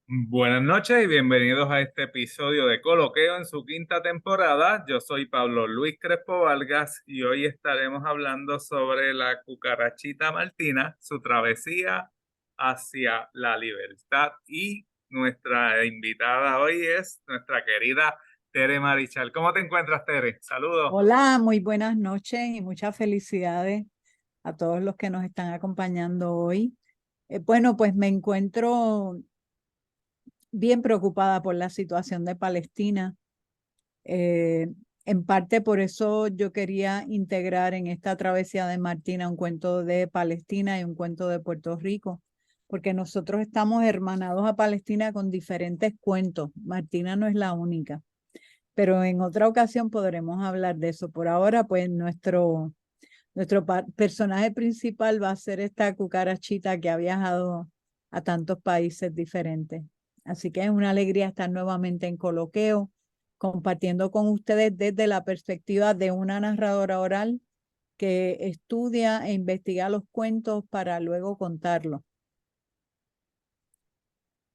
Buenas noches y bienvenidos a este episodio de Coloqueo en su quinta temporada. Yo soy Pablo Luis Crespo Vargas y hoy estaremos hablando sobre la cucarachita Martina, su travesía hacia la libertad. Y nuestra invitada hoy es nuestra querida Tere Marichal. ¿Cómo te encuentras, Tere? Saludos. Hola, muy buenas noches y muchas felicidades a todos los que nos están acompañando hoy. Bueno, pues me encuentro bien preocupada por la situación de Palestina. Eh, en parte por eso yo quería integrar en esta travesía de Martina un cuento de Palestina y un cuento de Puerto Rico, porque nosotros estamos hermanados a Palestina con diferentes cuentos. Martina no es la única, pero en otra ocasión podremos hablar de eso. Por ahora, pues nuestro personaje principal va a ser esta cucarachita que ha viajado a tantos países diferentes. Así que es una alegría estar nuevamente en Coloqueo, compartiendo con ustedes desde la perspectiva de una narradora oral que estudia e investiga los cuentos para luego contarlos.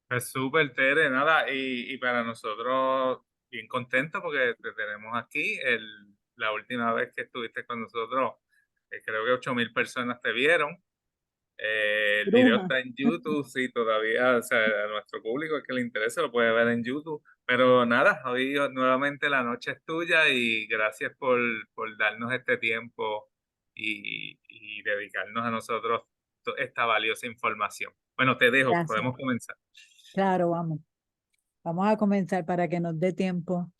Pues súper, Tere, nada, y para nosotros bien contentos porque te tenemos aquí. La última vez que estuviste con nosotros, creo que 8.000 personas te vieron. El video Bruma. está en YouTube, sí, todavía, o sea, a nuestro público el que le interese lo puede ver en YouTube. Pero nada, hoy nuevamente la noche es tuya y gracias por darnos este tiempo y dedicarnos a nosotros esta valiosa información. Bueno, te dejo, Gracias. podemos comenzar. Claro, vamos. Vamos a comenzar para que nos dé tiempo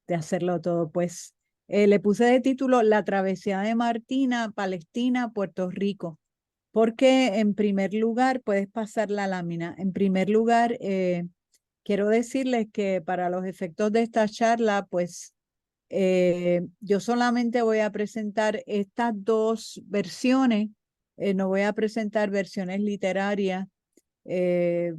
de hacerlo todo. Pues le puse de título La travesía de Martina, Palestina, Puerto Rico. Porque en primer lugar, puedes pasar la lámina. En primer lugar, quiero decirles que para los efectos de esta charla, pues yo solamente voy a presentar estas dos versiones. No voy a presentar versiones literarias eh,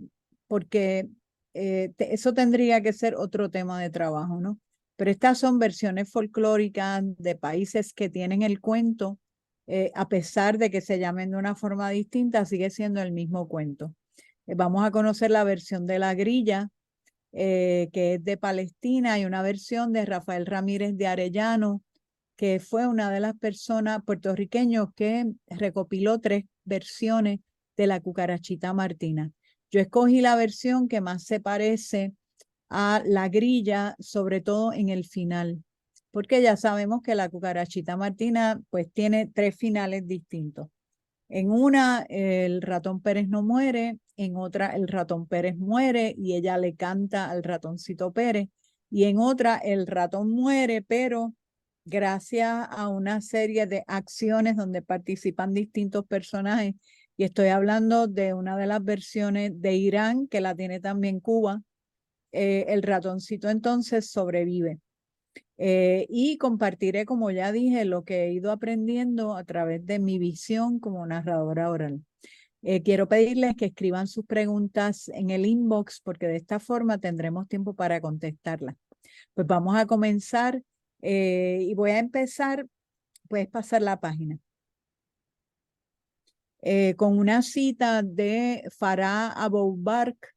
porque eso tendría que ser otro tema de trabajo, ¿no? Pero estas son versiones folclóricas de países que tienen el cuento, a pesar de que se llamen de una forma distinta, sigue siendo el mismo cuento. Vamos a conocer la versión de La Grilla, que es de Palestina, y una versión de Rafael Ramírez de Arellano, que fue una de las personas puertorriqueños que recopiló tres versiones de la cucarachita Martina. Yo escogí la versión que más se parece a La Grilla, sobre todo en el final, porque ya sabemos que la cucarachita Martina pues tiene tres finales distintos. En una, el ratón Pérez no muere, en otra, el ratón Pérez muere y ella le canta al ratoncito Pérez, y en otra, el ratón muere, pero gracias a una serie de acciones donde participan distintos personajes, y estoy hablando de una de las versiones de Irán, que la tiene también Cuba, el ratoncito entonces sobrevive. Y compartiré, como ya dije, lo que he ido aprendiendo a través de mi visión como narradora oral. Quiero pedirles que escriban sus preguntas en el inbox porque de esta forma tendremos tiempo para contestarlas. Pues vamos a comenzar y voy a empezar, puedes pasar la página, con una cita de Farah Abu Bakr.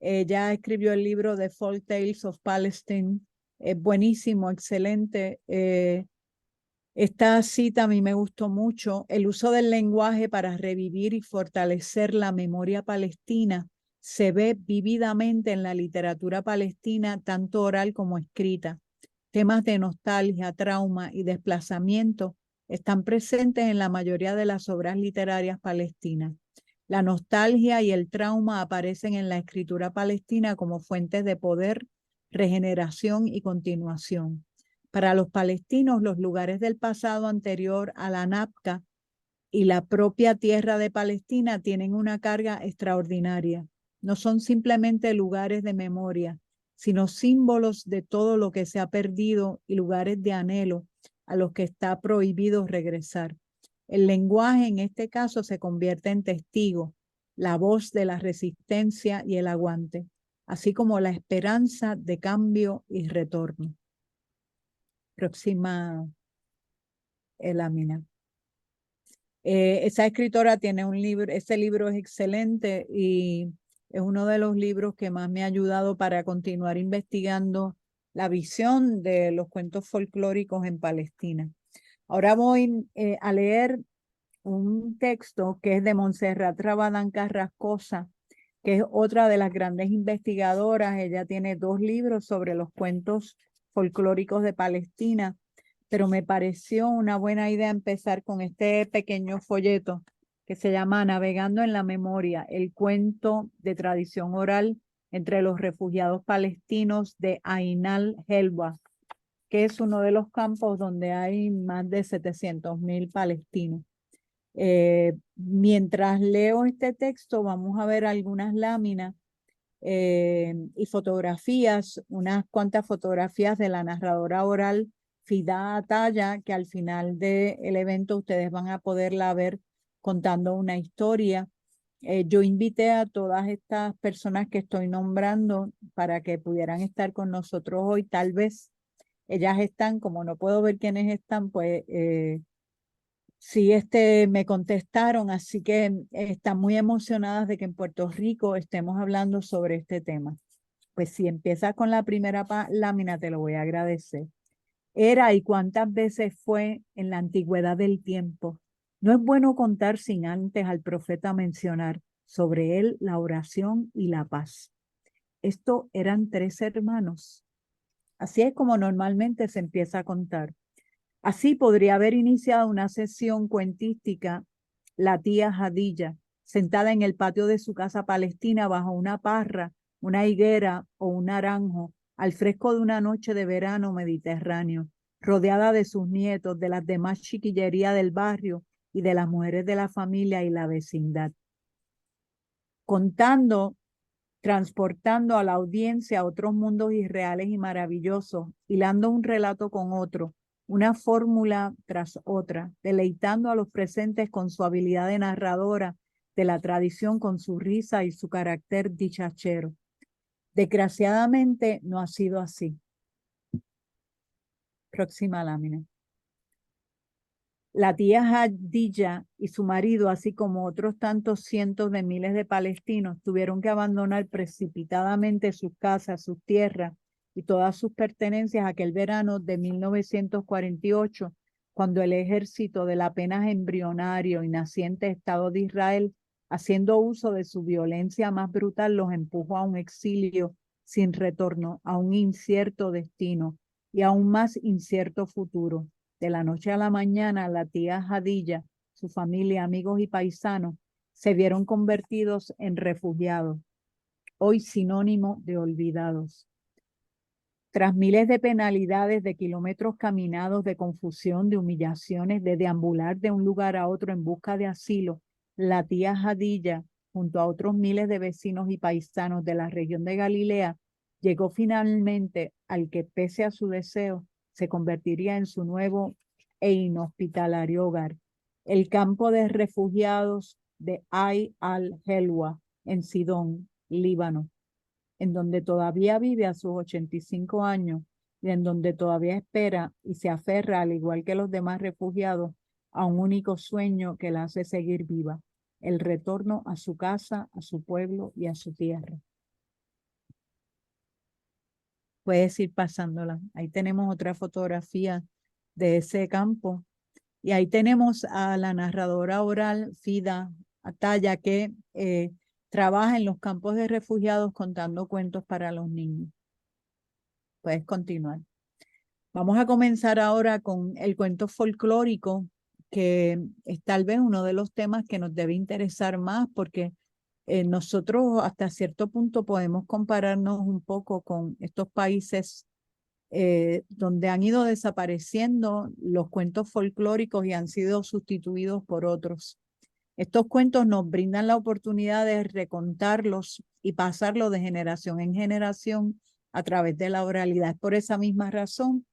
Ella escribió el libro The Folk Tales of Palestine. Es buenísimo, excelente. Esta cita a mí me gustó mucho. El uso del lenguaje para revivir y fortalecer la memoria palestina se ve vívidamente en la literatura palestina, tanto oral como escrita. Temas de nostalgia, trauma y desplazamiento están presentes en la mayoría de las obras literarias palestinas. La nostalgia y el trauma aparecen en la escritura palestina como fuentes de poder, regeneración y continuación. Para los palestinos, los lugares del pasado anterior a la NAPCA y la propia tierra de Palestina tienen una carga extraordinaria. No son simplemente lugares de memoria, sino símbolos de todo lo que se ha perdido y lugares de anhelo a los que está prohibido regresar. El lenguaje en este caso se convierte en testigo, la voz de la resistencia y el aguante, así como la esperanza de cambio y retorno. Próxima lámina. Esa escritora tiene un libro, ese libro es excelente y Es uno de los libros que más me ha ayudado para continuar investigando la visión de los cuentos folclóricos en Palestina. Ahora voy a leer un texto que es de Montserrat Rabadán Carrascosa, que es otra de las grandes investigadoras. Ella tiene 2 libros sobre los cuentos folclóricos de Palestina, pero me pareció una buena idea empezar con este pequeño folleto que se llama Navegando en la Memoria, el cuento de tradición oral entre los refugiados palestinos de Ain al-Helwa, que es uno de los campos donde hay más de 700.000 palestinos. Mientras leo este texto, vamos a ver algunas láminas y fotografías, unas cuantas fotografías de la narradora oral Fida Ataya, que al final del evento ustedes van a poderla ver contando una historia. Yo invité a todas estas personas que estoy nombrando para que pudieran estar con nosotros hoy. Tal vez ellas están, como no puedo ver quiénes están, pues sí, me contestaron, así que están muy emocionadas de que en Puerto Rico estemos hablando sobre este tema. Pues si empiezas con la primera lámina, te lo voy a agradecer. Era y cuántas veces fue en la antigüedad del tiempo. No es bueno contar sin antes al profeta mencionar sobre él la oración y la paz. Esto eran 3 hermanos. Así es como normalmente se empieza a contar. Así podría haber iniciado una sesión cuentística la tía Jadilla, sentada en el patio de su casa palestina bajo una parra, una higuera o un naranjo, al fresco de una noche de verano mediterráneo, rodeada de sus nietos, de las demás chiquillerías del barrio y de las mujeres de la familia y la vecindad. Contando, transportando a la audiencia a otros mundos irreales y maravillosos, hilando un relato con otro, una fórmula tras otra, deleitando a los presentes con su habilidad de narradora de la tradición, con su risa y su carácter dicharachero. Desgraciadamente no ha sido así. Próxima lámina. La tía Jadilla y su marido, así como otros tantos cientos de miles de palestinos, tuvieron que abandonar precipitadamente sus casas, sus tierras y todas sus pertenencias aquel verano de 1948, cuando el ejército del apenas embrionario y naciente Estado de Israel, haciendo uso de su violencia más brutal, los empujó a un exilio sin retorno, a un incierto destino y a un más incierto futuro. De la noche a la mañana, la tía Jadilla, su familia, amigos y paisanos se vieron convertidos en refugiados, hoy sinónimo de olvidados. Tras miles de penalidades, de kilómetros caminados, de confusión, de humillaciones, de deambular de un lugar a otro en busca de asilo, la tía Jadilla, junto a otros miles de vecinos y paisanos de la región de Galilea, llegó finalmente al que, pese a su deseo, se convertiría en su nuevo e inhospitalario hogar, el campo de refugiados de Ain al-Helwa, en Sidón, Líbano, en donde todavía vive a sus 85 años y en donde todavía espera y se aferra, al igual que los demás refugiados, a un único sueño que la hace seguir viva: el retorno a su casa, a su pueblo y a su tierra. Puedes ir pasándola. Ahí tenemos otra fotografía de ese campo. Y ahí tenemos a la narradora oral Fida Ataya, que trabaja en los campos de refugiados contando cuentos para los niños. Puedes continuar. Vamos a comenzar ahora con el cuento folclórico, que es tal vez uno de los temas que nos debe interesar más, porque nosotros hasta cierto punto podemos compararnos un poco con estos países donde han ido desapareciendo los cuentos folclóricos y han sido sustituidos por otros. Estos cuentos nos brindan la oportunidad de recontarlos y pasarlos de generación en generación a través de la oralidad. Es por esa misma razón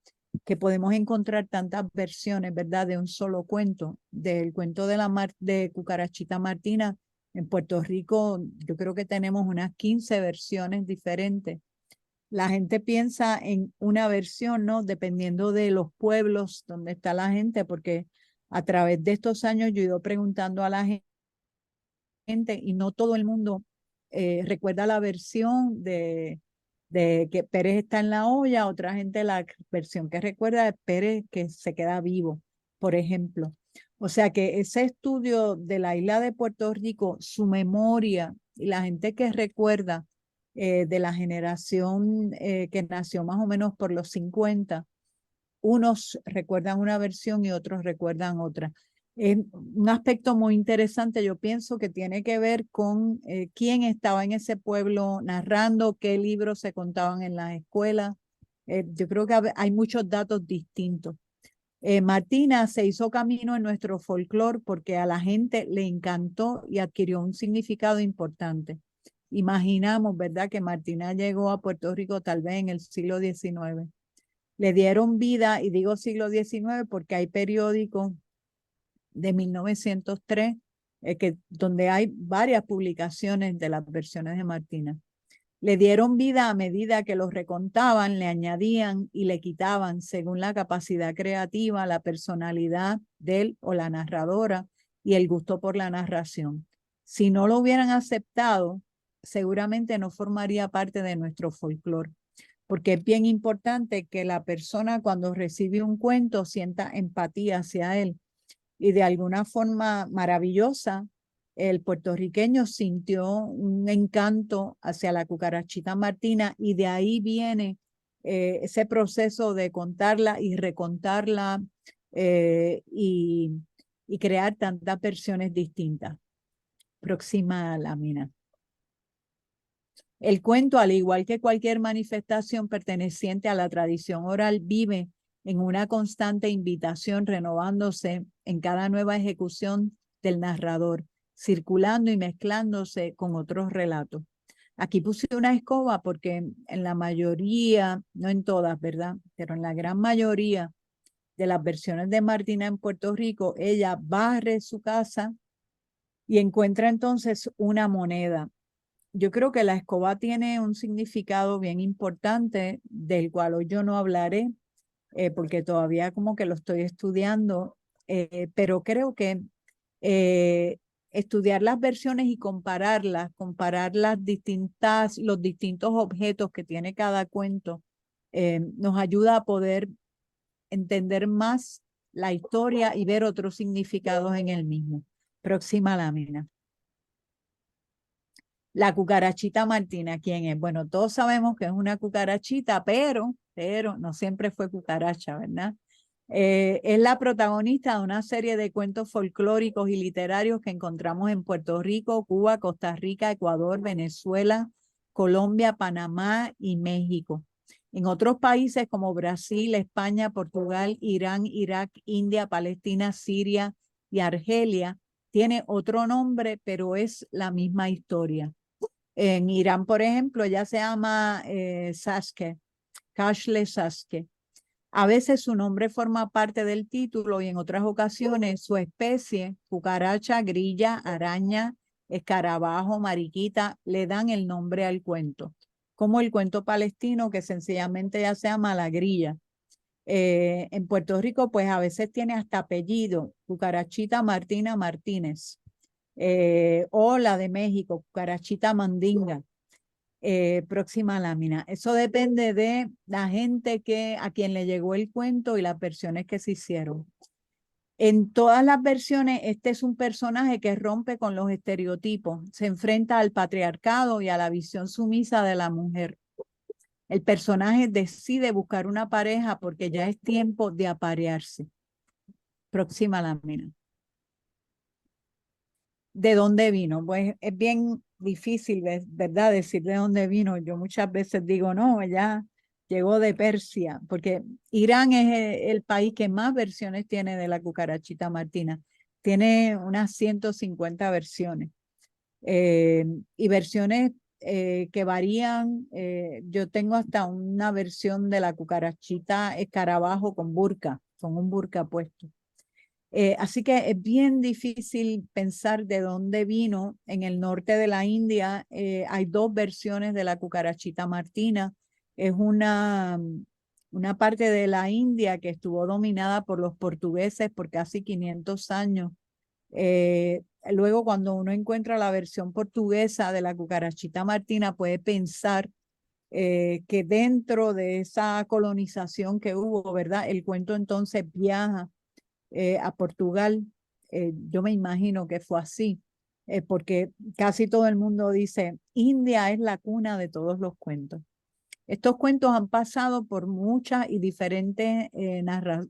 que podemos encontrar tantas versiones, ¿verdad?, de un solo cuento. Del cuento de Cucarachita Martina, en Puerto Rico, yo creo que tenemos unas 15 versiones diferentes. La gente piensa en una versión, ¿no?, dependiendo de los pueblos donde está la gente, porque a través de estos años yo he ido preguntando a la gente y no todo el mundo recuerda la versión de que Pérez está en la olla, otra gente la versión que recuerda de Pérez que se queda vivo, por ejemplo. O sea que ese estudio de la isla de Puerto Rico, su memoria y la gente que recuerda de la generación que nació más o menos por los 50, unos recuerdan una versión y otros recuerdan otra. Es un aspecto muy interesante, yo pienso que tiene que ver con quién estaba en ese pueblo narrando, qué libros se contaban en las escuelas. Yo creo que hay muchos datos distintos. Martina se hizo camino en nuestro folclore porque a la gente le encantó y adquirió un significado importante. Imaginamos, ¿verdad?, que Martina llegó a Puerto Rico tal vez en el siglo XIX. Le dieron vida, y digo siglo XIX porque hay periódicos de 1903 donde hay varias publicaciones de las versiones de Martina. Le dieron vida a medida que los recontaban, le añadían y le quitaban según la capacidad creativa, la personalidad de él o la narradora y el gusto por la narración. Si no lo hubieran aceptado, seguramente no formaría parte de nuestro folclore, porque es bien importante que la persona cuando recibe un cuento sienta empatía hacia él. Y de alguna forma maravillosa, el puertorriqueño sintió un encanto hacia la cucarachita Martina y de ahí viene ese proceso de contarla y recontarla y crear tantas versiones distintas. Próxima lámina. El cuento, al igual que cualquier manifestación perteneciente a la tradición oral, vive en una constante invitación, renovándose en cada nueva ejecución del narrador, circulando y mezclándose con otros relatos. Aquí puse una escoba porque en la mayoría, no en todas, ¿verdad?, pero en la gran mayoría de las versiones de Martina en Puerto Rico, ella barre su casa y encuentra entonces una moneda. Yo creo que la escoba tiene un significado bien importante del cual hoy yo no hablaré porque todavía como que lo estoy estudiando, pero creo que eh, estudiar las versiones y comparar las los distintos objetos que tiene cada cuento, nos ayuda a poder entender más la historia y ver otros significados en el mismo. Próxima lámina. La cucarachita Martina, ¿quién es? Bueno, todos sabemos que es una cucarachita, pero no siempre fue cucaracha, ¿verdad? Es la protagonista de una serie de cuentos folclóricos y literarios que encontramos en Puerto Rico, Cuba, Costa Rica, Ecuador, Venezuela, Colombia, Panamá y México. En otros países como Brasil, España, Portugal, Irán, Irak, India, Palestina, Siria y Argelia, tiene otro nombre, pero es la misma historia. En Irán, por ejemplo, ella se llama Sasuke, Kashle Sasuke. A veces su nombre forma parte del título y en otras ocasiones su especie, cucaracha, grilla, araña, escarabajo, mariquita, le dan el nombre al cuento, como el cuento palestino que sencillamente ya se llama la grilla. En Puerto Rico, pues a veces tiene hasta apellido, Cucarachita Martina Martínez, o la de México, Cucarachita Mandinga. Próxima lámina. Eso depende de la gente a quien le llegó el cuento y las versiones que se hicieron. En todas las versiones, este es un personaje que rompe con los estereotipos, se enfrenta al patriarcado y a la visión sumisa de la mujer. El personaje decide buscar una pareja porque ya es tiempo de aparearse. Próxima lámina. ¿De dónde vino? Pues es bien difícil, ¿verdad?, decir de dónde vino. Yo muchas veces digo, no, ella llegó de Persia, porque Irán es el país que más versiones tiene de la cucarachita Martina. Tiene unas 150 versiones y versiones que varían. Yo tengo hasta una versión de la cucarachita escarabajo con un burka puesto. Así que es bien difícil pensar de dónde vino. En el norte de la India hay dos versiones de la cucarachita Martina. Es una parte de la India que estuvo dominada por los portugueses por casi 500 años. luego cuando uno encuentra la versión portuguesa de la cucarachita martina, puede pensar que dentro de esa colonización que hubo, ¿verdad? El cuento entonces viaja a Portugal. Yo me imagino que fue así, porque casi todo el mundo dice, India es la cuna de todos los cuentos. Estos cuentos han pasado por muchas y diferentes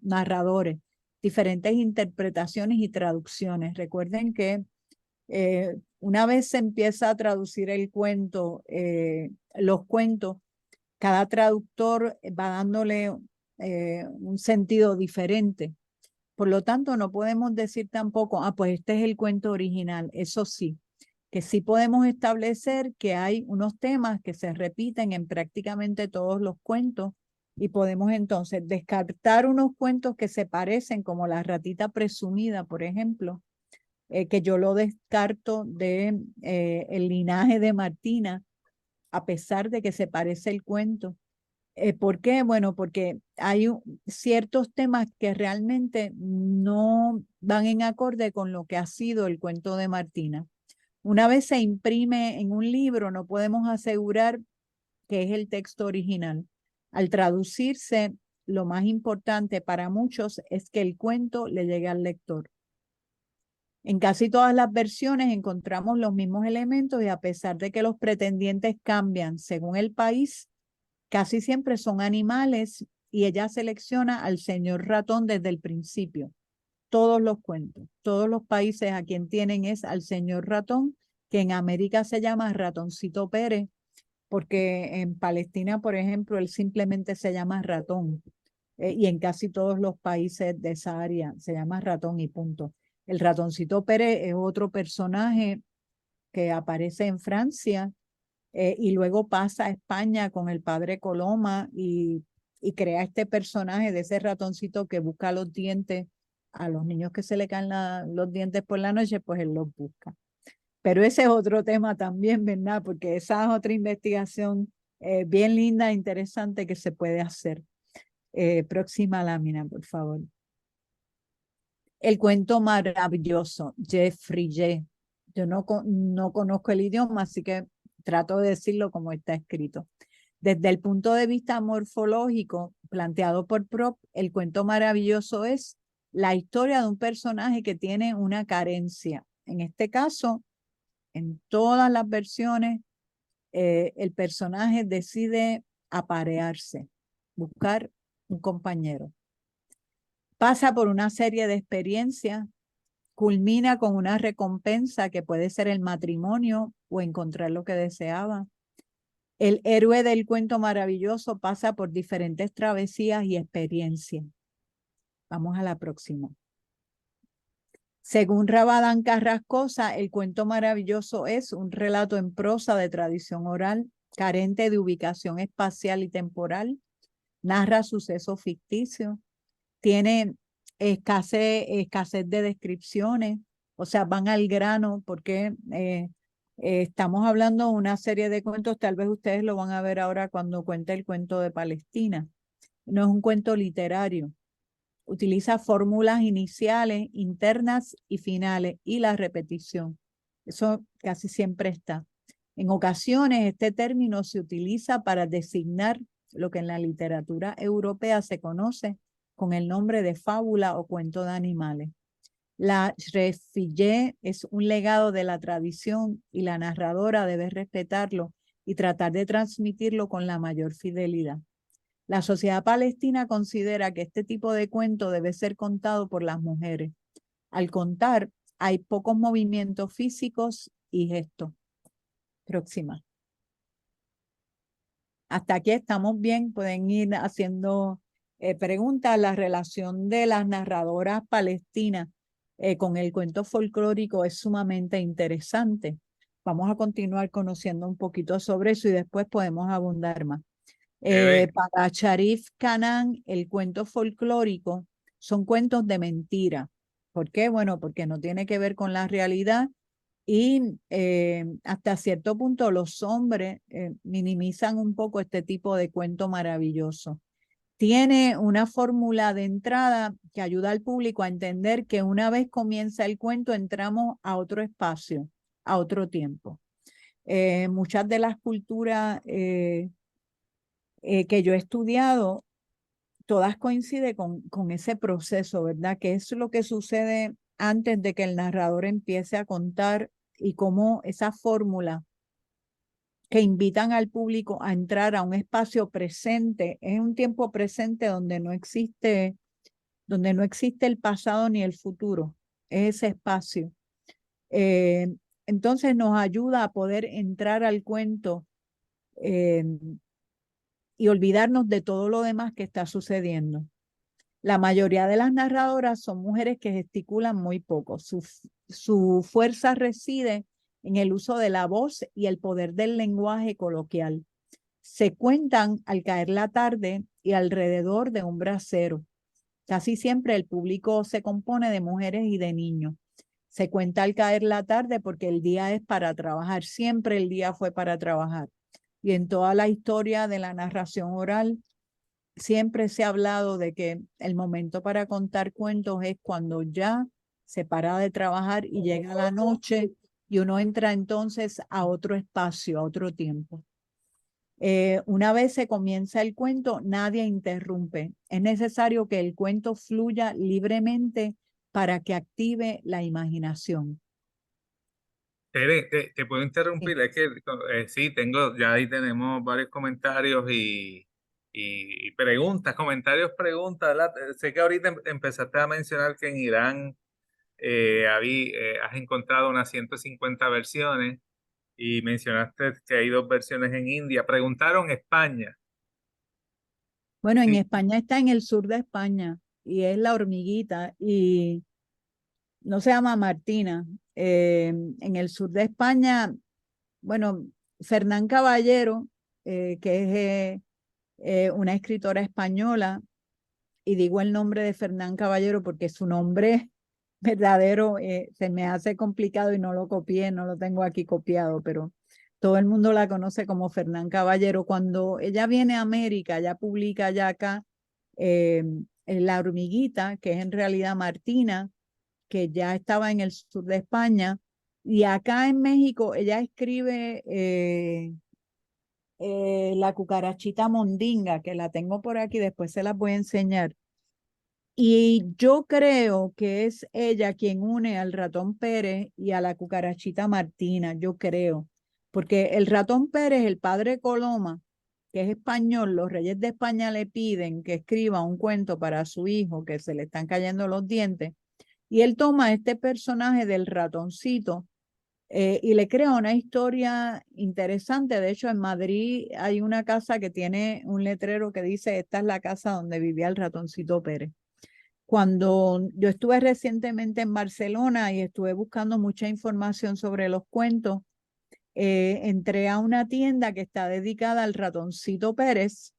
narradores, diferentes interpretaciones y traducciones. Recuerden que una vez se empieza a traducir el cuento, los cuentos, cada traductor va dándole un sentido diferente. Por lo tanto, no podemos decir tampoco, pues este es el cuento original. Eso sí, que sí podemos establecer que hay unos temas que se repiten en prácticamente todos los cuentos y podemos entonces descartar unos cuentos que se parecen, como La ratita presumida, por ejemplo, que yo lo descarto de el linaje de Martina, a pesar de que se parece el cuento. ¿Por qué? Bueno, porque hay ciertos temas que realmente no van en acorde con lo que ha sido el cuento de Martina. Una vez se imprime en un libro, no podemos asegurar que es el texto original. Al traducirse, lo más importante para muchos es que el cuento le llegue al lector. En casi todas las versiones encontramos los mismos elementos y a pesar de que los pretendientes cambian según el país, casi siempre son animales y ella selecciona al señor ratón desde el principio. Todos los cuentos, todos los países a quien tienen es al señor ratón, que en América se llama Ratoncito Pérez, porque en Palestina, por ejemplo, él simplemente se llama ratón. Y en casi todos los países de esa área se llama ratón y punto. El Ratoncito Pérez es otro personaje que aparece en Francia y luego pasa a España con el padre Coloma y crea este personaje de ese ratoncito que busca los dientes a los niños que se le caen los dientes por la noche, pues él los busca. Pero ese es otro tema también, ¿verdad? Porque esa es otra investigación bien linda e interesante que se puede hacer. Próxima lámina, por favor. El cuento maravilloso, Jeffrey J. Yo no conozco el idioma, así que trato de decirlo como está escrito. Desde el punto de vista morfológico planteado por Prop, el cuento maravilloso es la historia de un personaje que tiene una carencia. En este caso, en todas las versiones, el personaje decide aparearse, buscar un compañero. Pasa por una serie de experiencias, culmina con una recompensa que puede ser el matrimonio o encontrar lo que deseaba. El héroe del cuento maravilloso pasa por diferentes travesías y experiencias. Vamos a la próxima. Según Rabadán Carrascosa, el cuento maravilloso es un relato en prosa de tradición oral, carente de ubicación espacial y temporal, narra sucesos ficticios, tiene escasez de descripciones, o sea, van al grano porque estamos hablando de una serie de cuentos, tal vez ustedes lo van a ver ahora cuando cuente el cuento de Palestina. No es un cuento literario. Utiliza fórmulas iniciales, internas y finales y la repetición. Eso casi siempre está. En ocasiones este término se utiliza para designar lo que en la literatura europea se conoce con el nombre de fábula o cuento de animales. La refillé es un legado de la tradición y la narradora debe respetarlo y tratar de transmitirlo con la mayor fidelidad. La sociedad palestina considera que este tipo de cuento debe ser contado por las mujeres. Al contar, hay pocos movimientos físicos y gestos. Próxima. Hasta aquí estamos bien, pueden ir haciendo preguntas. La relación de las narradoras palestinas con el cuento folclórico es sumamente interesante. Vamos a continuar conociendo un poquito sobre eso y después podemos abundar más. Para Sharif Khanán, el cuento folclórico son cuentos de mentira. ¿Por qué? Bueno, porque no tiene que ver con la realidad y hasta cierto punto los hombres minimizan un poco este tipo de cuento maravilloso. tiene una fórmula de entrada que ayuda al público a entender que una vez comienza el cuento entramos a otro espacio, a otro tiempo. Muchas de las culturas que yo he estudiado, todas coinciden con ese proceso, ¿verdad? Que es lo que sucede antes de que el narrador empiece a contar y cómo esa fórmula que invitan al público a entrar a un espacio presente, es un tiempo presente donde no existe el pasado ni el futuro, es ese espacio. Eh, entonces nos ayuda a poder entrar al cuento eh, y olvidarnos de todo lo demás que está sucediendo. La mayoría de las narradoras son mujeres que gesticulan muy poco. Su fuerza reside en el uso de la voz y el poder del lenguaje coloquial. Se cuentan al caer la tarde y alrededor de un brasero. Casi siempre el público se compone de mujeres y de niños. Se cuenta al caer la tarde porque el día es para trabajar. Siempre el día fue para trabajar. Y en toda la historia de la narración oral, siempre se ha hablado de que el momento para contar cuentos es cuando ya se para de trabajar y llega la noche y uno entra entonces a otro espacio, a otro tiempo. Una vez se comienza el cuento, nadie interrumpe. Es necesario que el cuento fluya libremente para que active la imaginación. Tere, te puedo Sí. interrumpir, es que sí, ya ahí tenemos varios comentarios y preguntas, comentarios, preguntas, ¿verdad? Sé que ahorita empezaste a mencionar que en Irán has encontrado unas 150 versiones y mencionaste que hay dos versiones en India. Preguntaron España. Bueno, en Sí, España está en el sur de España y es La Hormiguita y no se llama Martina. En el sur de España, bueno, Fernán Caballero, que es una escritora española, y digo el nombre de Fernán Caballero porque su nombre verdadero se me hace complicado y no lo copié, no lo tengo aquí copiado, pero todo el mundo la conoce como Fernán Caballero. Cuando ella viene a América, ella publica ya acá en La Hormiguita, que es en realidad Martina, que ya estaba en el sur de España, y acá en México ella escribe La Cucarachita Mondinga, que la tengo por aquí, después se las voy a enseñar. Y yo creo que es ella quien une al ratón Pérez y a la cucarachita Martina, yo creo, porque el ratón Pérez, el padre Coloma, que es español, los reyes de España le piden que escriba un cuento para su hijo, que se le están cayendo los dientes, y él toma este personaje del ratoncito y le crea una historia interesante. De hecho, en Madrid hay una casa que tiene un letrero que dice, esta es la casa donde vivía el ratoncito Pérez. Cuando yo estuve recientemente en Barcelona y estuve buscando mucha información sobre los cuentos, entré a una tienda que está dedicada al ratoncito Pérez,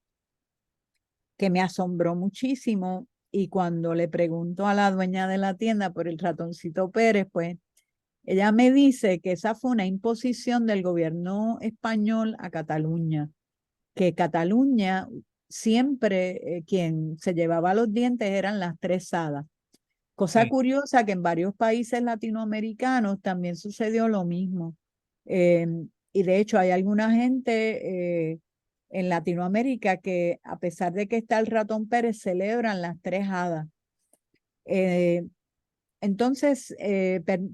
que me asombró muchísimo. Y cuando le pregunto a la dueña de la tienda por el ratoncito Pérez, pues ella me dice que esa fue una imposición del gobierno español a Cataluña, que Cataluña siempre quien se llevaba los dientes eran las tres hadas. Cosa sí. curiosa que en varios países latinoamericanos también sucedió lo mismo. Eh, y de hecho hay alguna gente en Latinoamérica que a pesar de que está el ratón Pérez, celebran las tres hadas. Eh, entonces,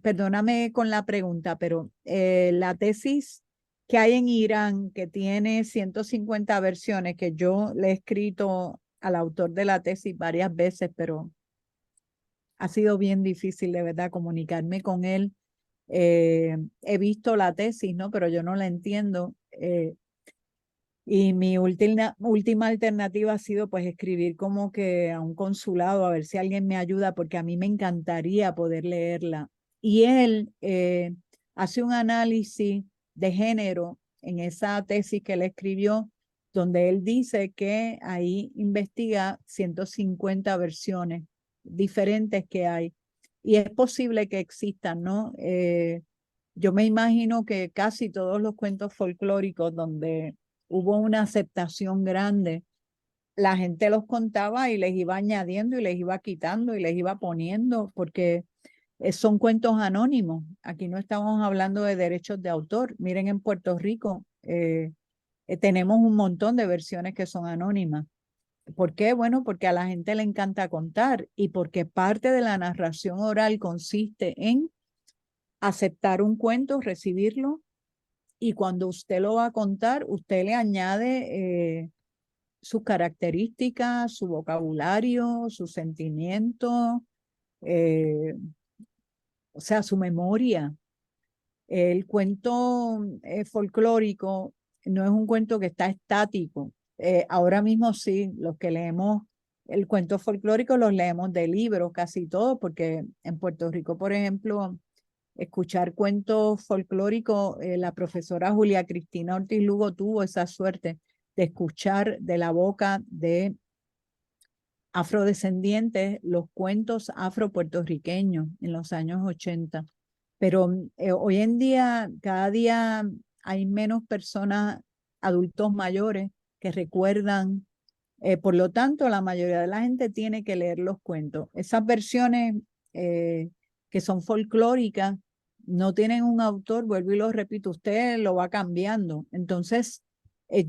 perdóname con la pregunta, pero la tesis que hay en Irán, que tiene 150 versiones, que yo le he escrito al autor de la tesis varias veces, pero ha sido bien difícil de verdad comunicarme con él. He visto la tesis, ¿no? Pero yo no la entiendo. Y mi última alternativa ha sido pues escribir como que a un consulado a ver si alguien me ayuda porque a mí me encantaría poder leerla. Y él hace un análisis de género en esa tesis que él escribió, donde él dice que ahí investiga 150 versiones diferentes que hay. Y es posible que existan, ¿no? Yo me imagino que casi todos los cuentos folclóricos donde hubo una aceptación grande la gente los contaba y les iba añadiendo y les iba quitando y les iba poniendo, porque son cuentos anónimos. Aquí no estamos hablando de derechos de autor. Miren, en Puerto Rico tenemos un montón de versiones que son anónimas. ¿Por qué? Bueno, porque a la gente le encanta contar y porque parte de la narración oral consiste en aceptar un cuento, recibirlo, y cuando usted lo va a contar, usted le añade sus características, su vocabulario, sus sentimientos, eh, o sea, su memoria. El cuento folclórico no es un cuento que está estático. Ahora mismo sí, los que leemos el cuento folclórico los leemos de libros, casi todos, porque en Puerto Rico, por ejemplo, escuchar cuentos folclóricos, la profesora Julia Cristina Ortiz Lugo tuvo esa suerte de escuchar de la boca de afrodescendientes los cuentos afropuertorriqueños en los años 80. Pero hoy en día, cada día hay menos personas, adultos mayores, que recuerdan. Por lo tanto, la mayoría de la gente tiene que leer los cuentos. Esas versiones que son folclóricas no tienen un autor, vuelvo y lo repito, usted lo va cambiando. Entonces,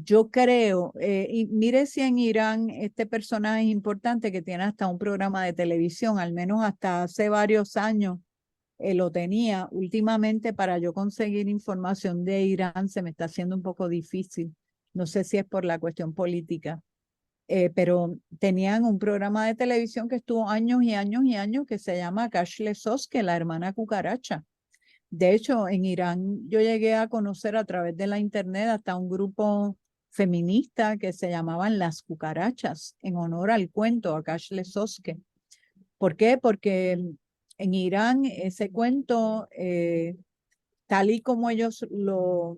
yo creo, y mire si en Irán este personaje es importante que tiene hasta un programa de televisión, al menos hasta hace varios años lo tenía. Últimamente, para yo conseguir información de Irán se me está haciendo un poco difícil. No sé si es por la cuestión política, pero tenían un programa de televisión que estuvo años y años y años que se llama Kashle Soske, la hermana cucaracha. De hecho, en Irán yo llegué a conocer a través de la internet hasta un grupo feminista que se llamaban Las Cucarachas, en honor al cuento, a Kashle Soske. ¿Por qué? Porque en Irán ese cuento, tal y como ellos lo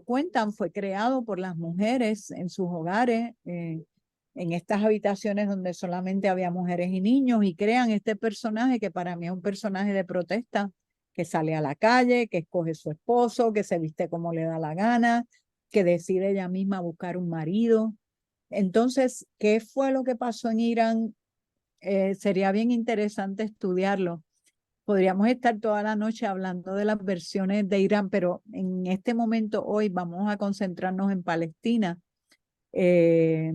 cuentan, fue creado por las mujeres en sus hogares, en estas habitaciones donde solamente había mujeres y niños, y crean este personaje que para mí es un personaje de protesta, que sale a la calle, que escoge su esposo, que se viste como le da la gana, que decide ella misma buscar un marido. Entonces, ¿qué fue lo que pasó en Irán? Sería bien interesante estudiarlo. Podríamos estar toda la noche hablando de las versiones de Irán, pero en este momento hoy vamos a concentrarnos en Palestina, eh,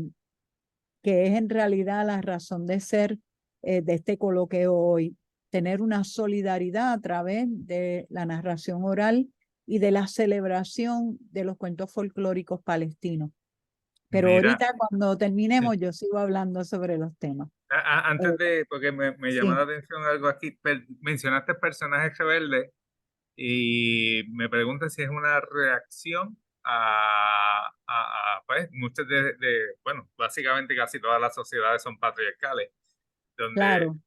que es en realidad la razón de ser de este coloquio hoy, tener una solidaridad a través de la narración oral y de la celebración de los cuentos folclóricos palestinos. Pero Mira, ahorita cuando terminemos yo sigo hablando sobre los temas. antes de, porque me llama la Sí, atención algo aquí, mencionaste personajes rebeldes y me pregunto si es una reacción pues, muchas bueno, básicamente casi todas las sociedades son patriarcales, donde claro.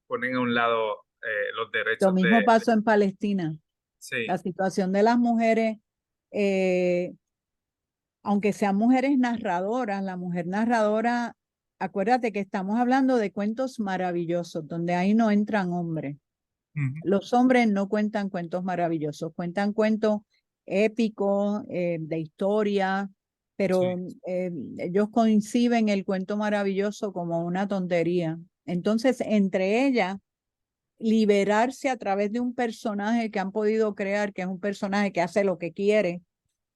ponen a un lado los Lo derechos mismo pasó en Palestina. La sí, situación de las mujeres, eh, aunque sean mujeres narradoras, la mujer narradora, acuérdate que estamos hablando de cuentos maravillosos, donde ahí no entran hombres. ujú, Los hombres no cuentan cuentos maravillosos, cuentan cuentos épicos, de historia, pero sí, ellos conciben el cuento maravilloso como una tontería. Entonces, entre ellas, liberarse a través de un personaje que han podido crear, que es un personaje que hace lo que quiere,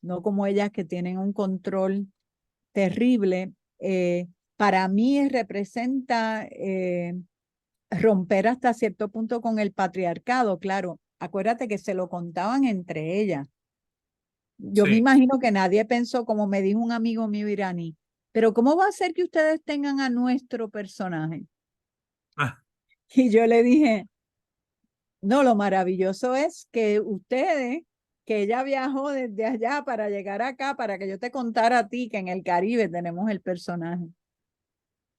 no como ellas que tienen un control terrible. Para mí representa romper hasta cierto punto con el patriarcado, claro. Acuérdate que se lo contaban entre ellas. Yo me sí. imagino que nadie pensó, como me dijo un amigo mío iraní, pero ¿cómo va a ser que ustedes tengan a nuestro personaje? Ah, Y yo le dije, no, lo maravilloso es que ustedes, que ella viajó desde allá para llegar acá, para que yo te contara a ti que en el Caribe tenemos el personaje.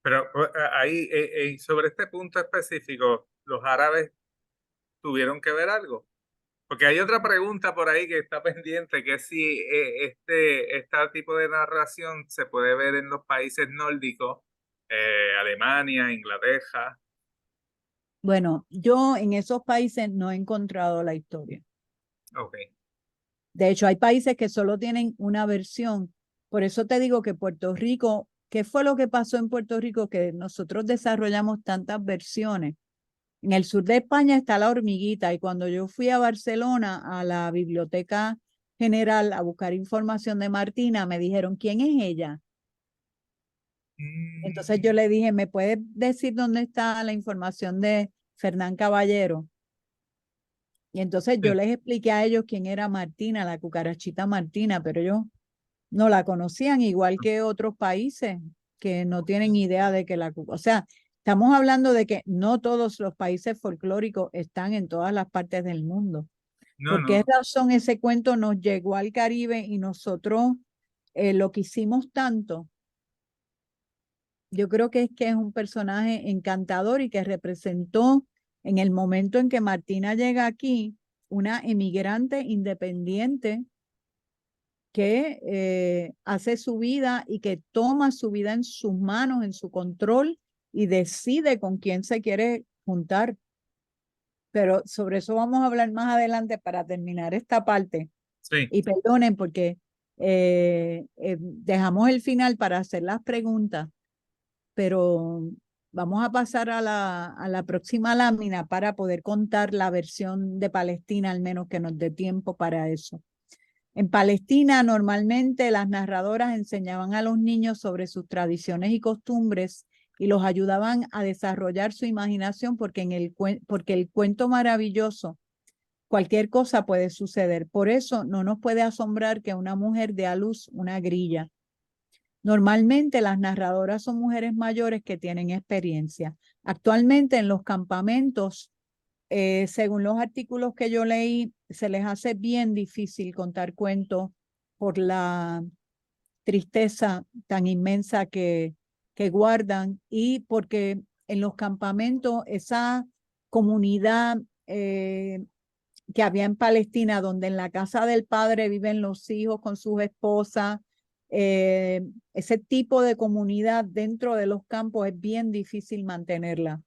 pero ahí, sobre este punto específico, ¿los árabes tuvieron que ver algo? Porque hay otra pregunta por ahí que está pendiente, que es si este tipo de narración se puede ver en los países nórdicos, Alemania, Inglaterra. Bueno, yo en esos países no he encontrado la historia. Ok, De hecho, hay países que solo tienen una versión. Por eso te digo que Puerto Rico ¿qué fue lo que pasó en Puerto Rico que nosotros desarrollamos tantas versiones? En el sur de España está la hormiguita y cuando yo fui a Barcelona a la Biblioteca General a buscar información de Martina, me dijeron, ¿quién es ella? Entonces yo Mm, le dije, ¿me puedes decir dónde está la información de Fernán Caballero? Y entonces yo sí. les expliqué a ellos quién era Martina, la cucarachita Martina, pero ellos no la conocían, igual que otros países que no tienen idea de que o sea, estamos hablando de que no todos los países folclóricos están en todas las partes del mundo. No, ¿Por qué no. razón ese cuento nos llegó al Caribe y nosotros lo quisimos tanto? Yo creo que es un personaje encantador y que representó en el momento en que Martina llega aquí, una emigrante independiente que hace su vida y que toma su vida en sus manos, en su control y decide con quién se quiere juntar. Pero sobre eso vamos a hablar más adelante para terminar esta parte. Sí. Y perdonen porque dejamos el final para hacer las preguntas, pero vamos a pasar a la próxima lámina para poder contar la versión de Palestina, al menos que nos dé tiempo para eso. En Palestina, normalmente las narradoras enseñaban a los niños sobre sus tradiciones y costumbres y los ayudaban a desarrollar su imaginación porque el cuento maravilloso, cualquier cosa puede suceder. Por eso no nos puede asombrar que una mujer dé a luz una grilla. Normalmente las narradoras son mujeres mayores que tienen experiencia. Actualmente en los campamentos, según los artículos que yo leí, se les hace bien difícil contar cuentos por la tristeza tan inmensa que guardan y porque en los campamentos esa comunidad que había en Palestina, donde en la casa del padre viven los hijos con sus esposas, ese tipo de comunidad dentro de los campos es bien difícil mantenerla.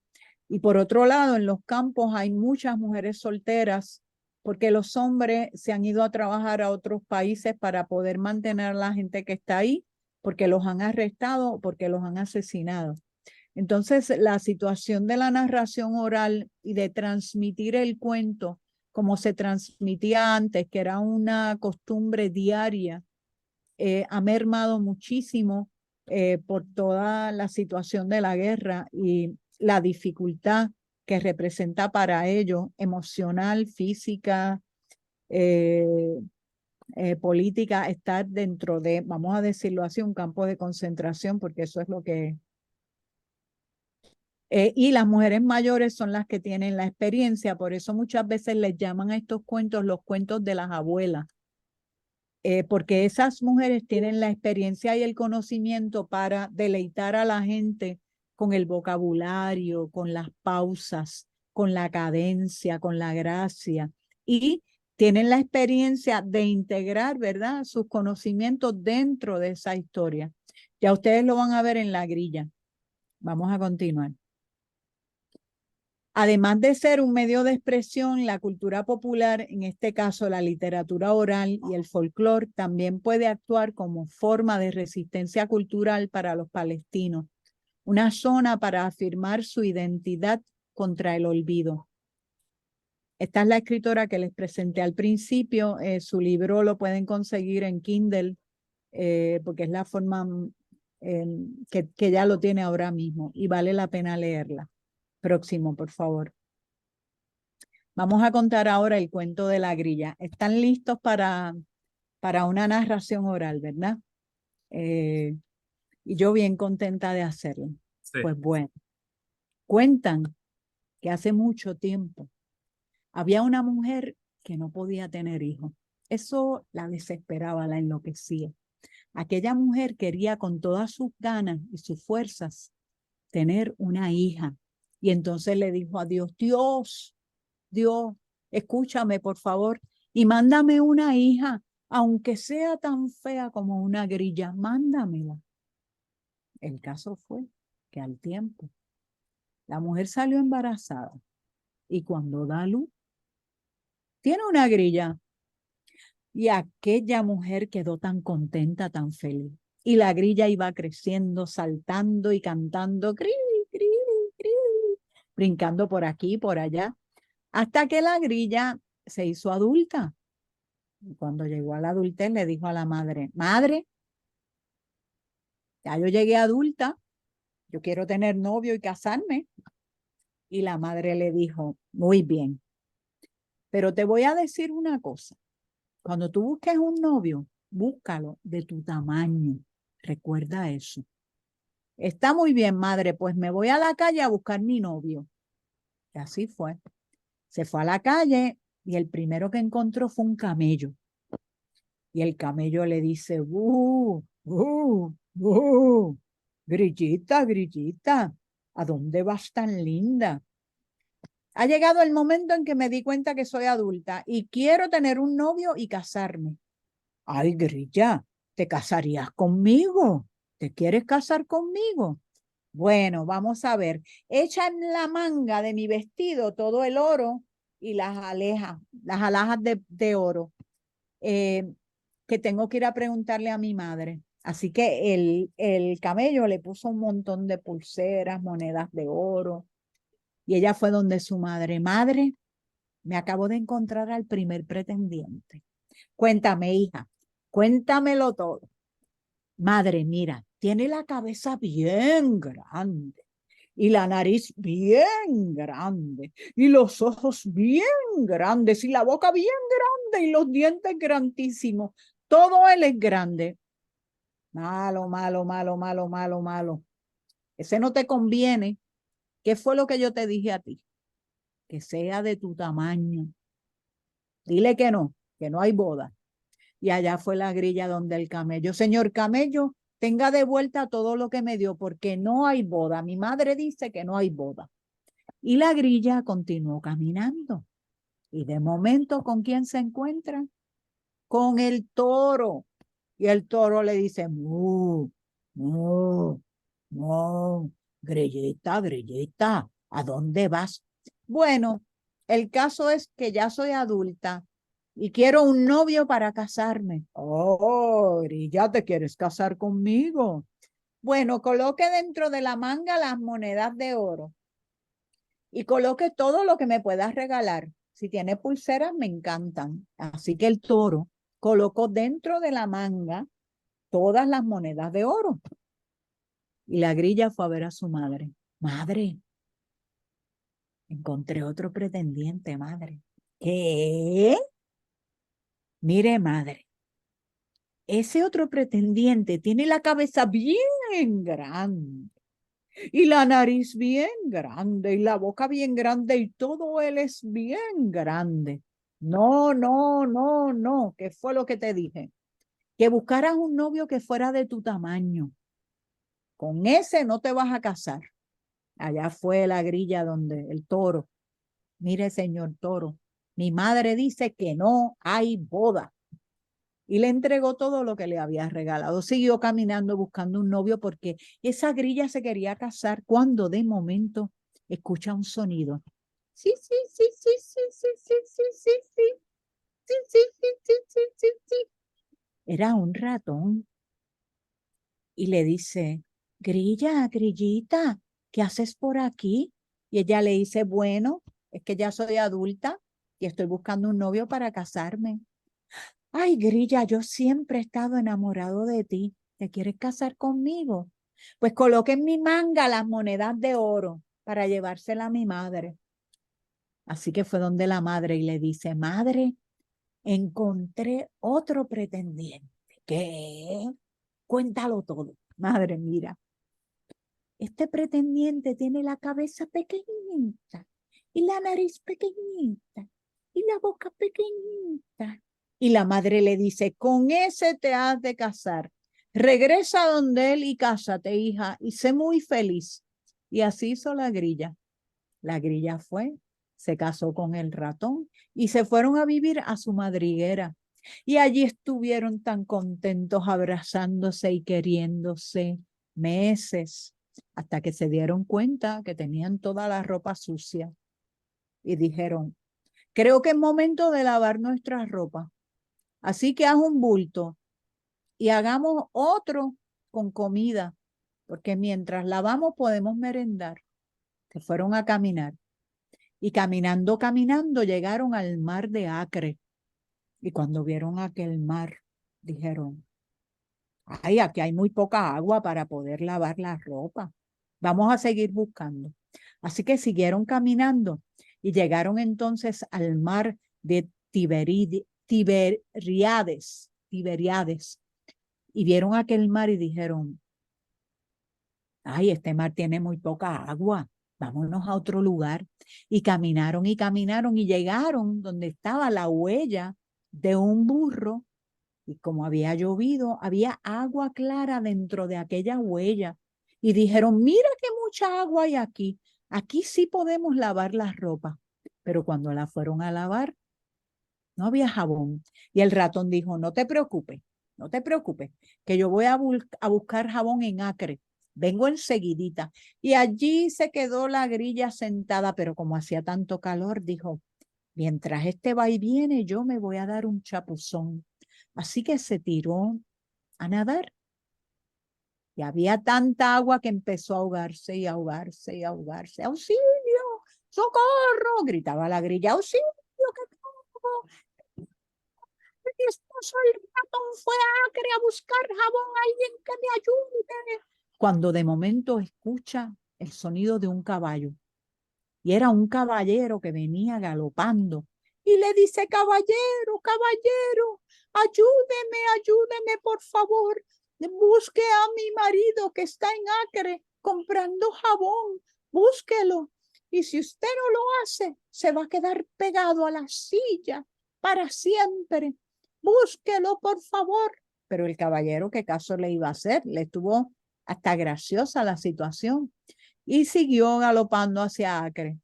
Y por otro lado, en los campos hay muchas mujeres solteras porque los hombres se han ido a trabajar a otros países para poder mantener a la gente que está ahí, porque los han arrestado o porque los han asesinado. Entonces, la situación de la narración oral y de transmitir el cuento como se transmitía antes, que era una costumbre diaria, ha mermado muchísimo por toda la situación de la guerra y la dificultad que representa para ellos emocional, física, eh, política, estar dentro de, vamos a decirlo así, un campo de concentración, porque eso es lo que es. Y las mujeres mayores son las que tienen la experiencia, por eso muchas veces les llaman a estos cuentos los cuentos de las abuelas, porque esas mujeres tienen la experiencia y el conocimiento para deleitar a la gente con el vocabulario, con las pausas, con la cadencia, con la gracia, y tienen la experiencia de integrar, ¿verdad?, sus conocimientos dentro de esa historia. Ya ustedes lo van a ver en la grilla. Vamos a continuar. Además de ser un medio de expresión, la cultura popular, en este caso la literatura oral y el folclore, también puede actuar como forma de resistencia cultural para los palestinos, una zona para afirmar su identidad contra el olvido. Esta es la escritora que les presenté al principio. Su libro lo pueden conseguir en Kindle, porque es la forma que ya lo tiene ahora mismo y vale la pena leerla. Próximo, por favor. Vamos a contar ahora el cuento de la grilla. ¿Están listos para una narración oral, verdad? Y yo bien contenta de hacerlo. Sí. Pues bueno, cuentan que hace mucho tiempo había una mujer que no podía tener hijos. Eso la desesperaba, la enloquecía. Aquella mujer quería con todas sus ganas y sus fuerzas tener una hija. Y entonces le dijo a Dios, Dios, escúchame por favor y mándame una hija, aunque sea tan fea como una grilla, mándamela. El caso fue que al tiempo la mujer salió embarazada y cuando da luz tiene una grilla y aquella mujer quedó tan contenta, tan feliz. Y la grilla iba creciendo, saltando y cantando, cri, cri, cri, brincando por aquí y por allá, hasta que la grilla se hizo adulta. Y cuando llegó a la adultez, le dijo a la madre, madre, ya yo llegué adulta, yo quiero tener novio y casarme. Y la madre le dijo, muy bien, pero te voy a decir una cosa. Cuando tú busques un novio, búscalo de tu tamaño. Recuerda eso. Está muy bien, madre, pues me voy a la calle a buscar mi novio. Y así fue. Se fue a la calle y el primero que encontró fue un camello. Y el camello le dice, grillita, grillita, ¿a dónde vas tan linda? Ha llegado el momento en que me di cuenta que soy adulta y quiero tener un novio y casarme. Ay, grilla, ¿te casarías conmigo? ¿Te quieres casar conmigo? Bueno, vamos a ver. Echa en la manga de mi vestido todo el oro y las alhajas de oro, eh, que tengo que ir a preguntarle a mi madre. Así que el camello le puso un montón de pulseras, monedas de oro, y ella fue donde su madre. Madre, me acabo de encontrar al primer pretendiente. Cuéntame, hija, cuéntamelo todo. Madre, mira, tiene la cabeza bien grande y la nariz bien grande y los ojos bien grandes y la boca bien grande y los dientes grandísimos. Todo él es grande. Malo, malo, malo, malo, malo, malo. Ese no te conviene. ¿Qué fue lo que yo te dije a ti? Que sea de tu tamaño. Dile que no hay boda. Y allá fue la grilla donde el camello. Señor camello, tenga de vuelta todo lo que me dio porque no hay boda. Mi madre dice que no hay boda. Y la grilla continuó caminando. Y de momento, ¿con quién se encuentra? Con el toro. Y el toro le dice, mu, mu, mu, grillita, grillita, ¿a dónde vas? Bueno, el caso es que ya soy adulta y quiero un novio para casarme. Oh, grilla, ¿te quieres casar conmigo? Bueno, coloque dentro de la manga las monedas de oro y coloque todo lo que me puedas regalar. Si tiene pulseras, me encantan. Así que el toro colocó dentro de la manga todas las monedas de oro. Y la grilla fue a ver a su madre. Madre, encontré otro pretendiente, madre. ¿Qué? Mire, madre, ese otro pretendiente tiene la cabeza bien grande y la nariz bien grande y la boca bien grande y todo él es bien grande. No, no, no, no. ¿Qué fue lo que te dije? Que buscaras un novio que fuera de tu tamaño. Con ese no te vas a casar. Allá fue la grilla donde el toro. Mire, señor toro, mi madre dice que no hay boda. Y le entregó todo lo que le había regalado. Siguió caminando buscando un novio porque esa grilla se quería casar cuando de momento escucha un sonido. Sí, sí, sí, sí, sí, sí, sí, sí, sí, sí, sí, sí, sí, sí, sí, sí, sí. Era un ratón y le dice, grilla, grillita, ¿qué haces por aquí? Y ella le dice, bueno, es que ya soy adulta y estoy buscando un novio para casarme. Ay, grilla, yo siempre he estado enamorado de ti. ¿Te quieres casar conmigo? Pues coloque en mi manga las monedas de oro para llevársela a mi madre. Así que fue donde la madre y le dice, madre, encontré otro pretendiente. ¿Qué? Cuéntalo todo. Madre, mira, este pretendiente tiene la cabeza pequeñita y la nariz pequeñita y la boca pequeñita. Y la madre le dice, con ese te has de casar. Regresa donde él y cásate, hija, y sé muy feliz. Y así hizo la grilla. La grilla fue, se casó con el ratón y se fueron a vivir a su madriguera. Y allí estuvieron tan contentos abrazándose y queriéndose meses, hasta que se dieron cuenta que tenían toda la ropa sucia y dijeron, creo que es momento de lavar nuestra ropa. Así que haz un bulto y hagamos otro con comida, porque mientras lavamos podemos merendar. Se fueron a caminar. Y caminando, caminando, llegaron al mar de Acre. Y cuando vieron aquel mar, dijeron, ay, aquí hay muy poca agua para poder lavar la ropa. Vamos a seguir buscando. Así que siguieron caminando y llegaron entonces al mar de Tiberiades. Y vieron aquel mar y dijeron, ay, este mar tiene muy poca agua. Vámonos a otro lugar. Y caminaron y llegaron donde estaba la huella de un burro. Y como había llovido, había agua clara dentro de aquella huella. Y dijeron, mira qué mucha agua hay aquí. Aquí sí podemos lavar las ropas. Pero cuando la fueron a lavar, no había jabón. Y el ratón dijo, no te preocupes, que yo voy a buscar jabón en Acre. Vengo enseguidita. Y allí se quedó la grilla sentada, pero como hacía tanto calor, dijo, mientras este va y viene, yo me voy a dar un chapuzón. Así que se tiró a nadar. Y había tanta agua que empezó a ahogarse y ahogarse y ahogarse. ¡Auxilio! ¡Socorro! Gritaba la grilla. ¡Auxilio! ¡Que tengo! Mi esposo el ratón fue a Acre a buscar jabón. ¡Alguien que me ayude! Cuando de momento escucha el sonido de un caballo. Y era un caballero que venía galopando. Y le dice, caballero, caballero, ayúdeme, ayúdeme, por favor. Busque a mi marido que está en Acre comprando jabón. Búsquelo. Y si usted no lo hace, se va a quedar pegado a la silla para siempre. Búsquelo, por favor. Pero el caballero, ¿qué caso le iba a hacer? Le estuvo hasta graciosa la situación. Y siguió galopando hacia Acre.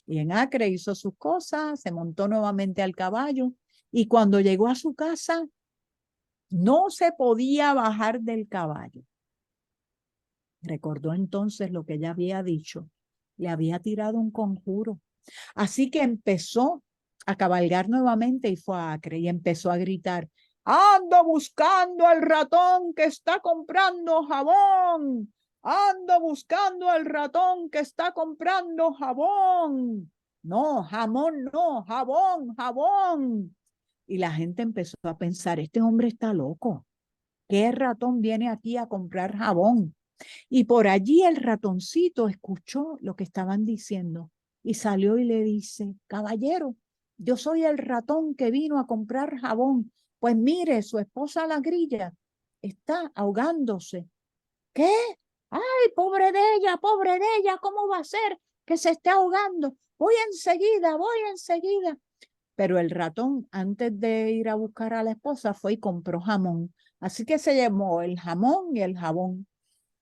Y en Acre hizo sus cosas, se montó nuevamente al caballo y cuando llegó a su casa no se podía bajar del caballo. Recordó entonces lo que ella había dicho. Le había tirado un conjuro. Así que empezó a cabalgar nuevamente y fue a Acre y empezó a gritar, ando buscando al ratón que está comprando jabón. Ando buscando al ratón que está comprando jabón. No, jamón, no, jabón, jabón. Y la gente empezó a pensar, este hombre está loco. ¿Qué ratón viene aquí a comprar jabón? Y por allí el ratoncito escuchó lo que estaban diciendo y salió y le dice, caballero, yo soy el ratón que vino a comprar jabón. Pues mire, su esposa la grilla está ahogándose. ¿Qué? Ay, pobre de ella, ¿cómo va a ser que se esté ahogando? Voy enseguida, voy enseguida. Pero el ratón, antes de ir a buscar a la esposa, fue y compró jamón. Así que se llevó el jamón y el jabón.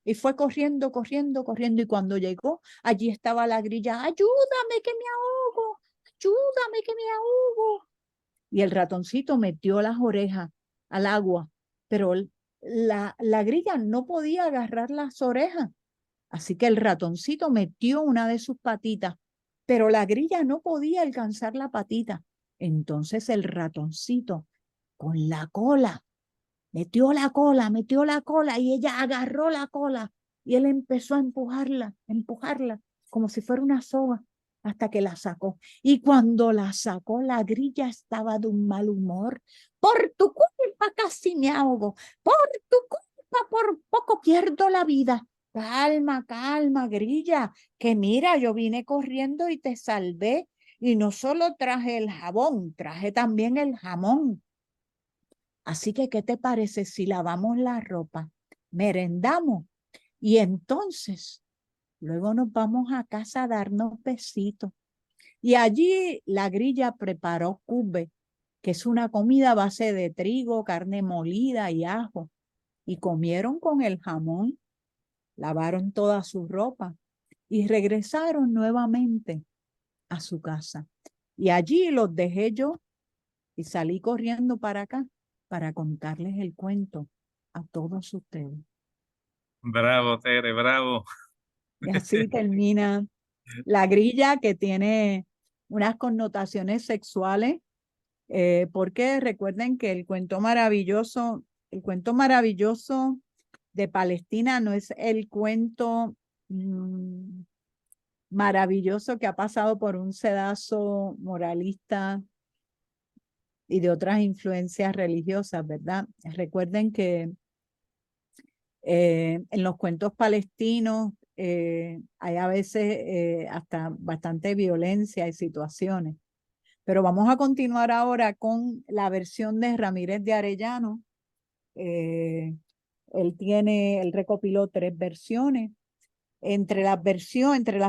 Y fue corriendo, corriendo, corriendo. Y cuando llegó, allí estaba la grilla. Ayúdame que me ahogo. Ayúdame que me ahogo. Y el ratoncito metió las orejas al agua. Pero la grilla no podía agarrar las orejas. Así que el ratoncito metió una de sus patitas. Pero la grilla no podía alcanzar la patita. Entonces el ratoncito, con la cola, metió la cola y ella agarró la cola y él empezó a empujarla como si fuera una soga hasta que la sacó. Y cuando la sacó, la grilla estaba de un mal humor. Por tu culpa casi me ahogo, por tu culpa por poco pierdo la vida. Calma, calma, grilla, que mira, yo vine corriendo y te salvé. Y no solo traje el jabón, traje también el jamón. Así que, ¿qué te parece si lavamos la ropa, merendamos y entonces luego nos vamos a casa a darnos besitos? Y allí la grilla preparó cube, que es una comida a base de trigo, carne molida y ajo. Y comieron con el jamón, lavaron toda su ropa y regresaron nuevamente a su casa. Y allí los dejé yo y salí corriendo para acá para contarles el cuento a todos ustedes. Bravo, Tere, bravo. Y así termina la grilla, que tiene unas connotaciones sexuales, porque recuerden que el cuento maravilloso de Palestina no es el cuento maravilloso que ha pasado por un sedazo moralista y de otras influencias religiosas, ¿verdad? Recuerden que en los cuentos palestinos hay a veces hasta bastante violencia y situaciones. Pero vamos a continuar ahora con la versión de Ramírez de Arellano. Él recopiló 3 versiones. Entre las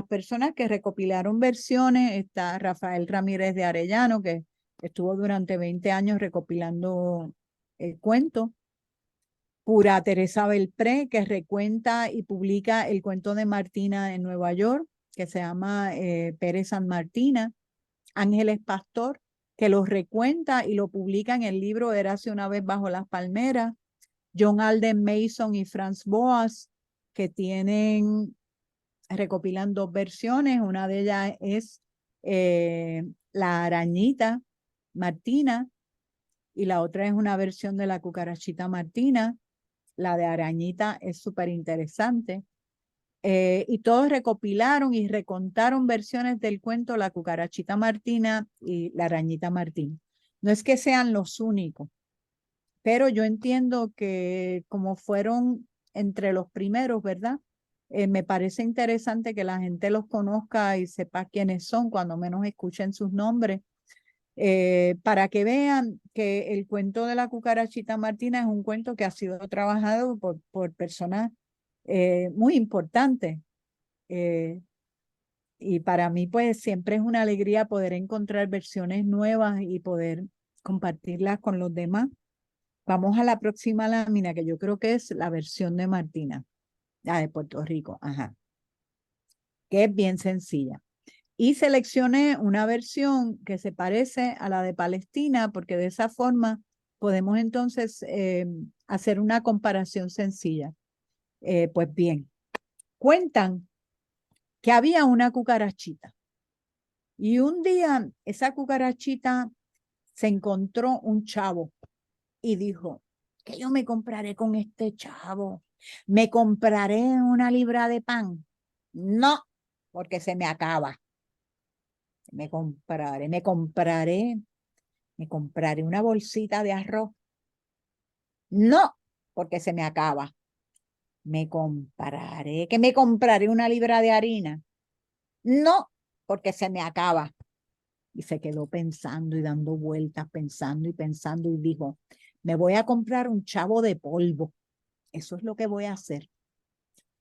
personas que recopilaron versiones está Rafael Ramírez de Arellano, que estuvo durante 20 años recopilando cuentos. Pura Teresa Belpré, que recuenta y publica el cuento de Martina en Nueva York, que se llama Pérez San Martina. Ángeles Pastor, que lo recuenta y lo publica en el libro Érase una vez bajo las palmeras. John Alden Mason y Franz Boas, que recopilan 2 versiones. Una de ellas es La Arañita Martina y la otra es una versión de La Cucarachita Martina. La de Arañita es súper interesante. Y todos recopilaron y recontaron versiones del cuento La Cucarachita Martina y La Arañita Martina. No es que sean los únicos, pero yo entiendo que como fueron entre los primeros, ¿verdad? Me parece interesante que la gente los conozca y sepa quiénes son, cuando menos escuchen sus nombres, para que vean que el cuento de La Cucarachita Martina es un cuento que ha sido trabajado por personas muy importantes. Y para mí, pues, siempre es una alegría poder encontrar versiones nuevas y poder compartirlas con los demás. Vamos a la próxima lámina, que yo creo que es la versión de Martina, la de Puerto Rico, ajá, que es bien sencilla. Y seleccioné una versión que se parece a la de Palestina, porque de esa forma podemos entonces hacer una comparación sencilla. Pues bien, cuentan que había una cucarachita. Y un día esa cucarachita se encontró un chavo y dijo, ¿qué yo me compraré con este chavo? ¿Me compraré una libra de pan? No, porque se me acaba. Me compraré una bolsita de arroz. No, porque se me acaba. Que me compraré una libra de harina. No, porque se me acaba. Y se quedó pensando y dando vueltas, pensando y pensando y dijo, me voy a comprar un chavo de polvo. Eso es lo que voy a hacer.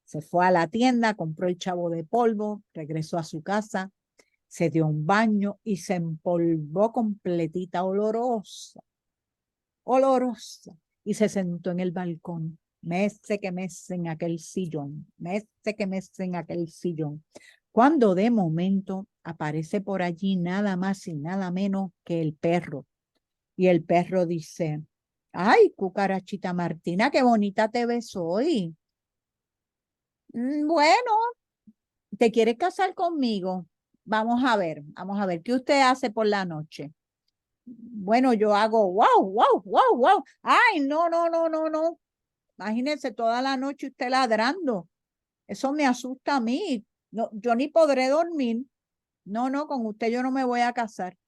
Se fue a la tienda, compró el chavo de polvo, regresó a su casa, se dio un baño y se empolvó completita, olorosa, olorosa. Y se sentó en el balcón. Mece que mece en aquel sillón, mece que mece en aquel sillón. Cuando de momento aparece por allí nada más y nada menos que el perro. Y el perro dice, ay, cucarachita Martina, qué bonita te ves hoy. Bueno, ¿te quieres casar conmigo? Vamos a ver, ¿qué usted hace por la noche? Bueno, yo hago, wow, wow, wow, wow. Ay, no, no, no, no, no. Imagínense toda la noche usted ladrando. Eso me asusta a mí. No, yo ni podré dormir. No, no, con usted yo no me voy a casar.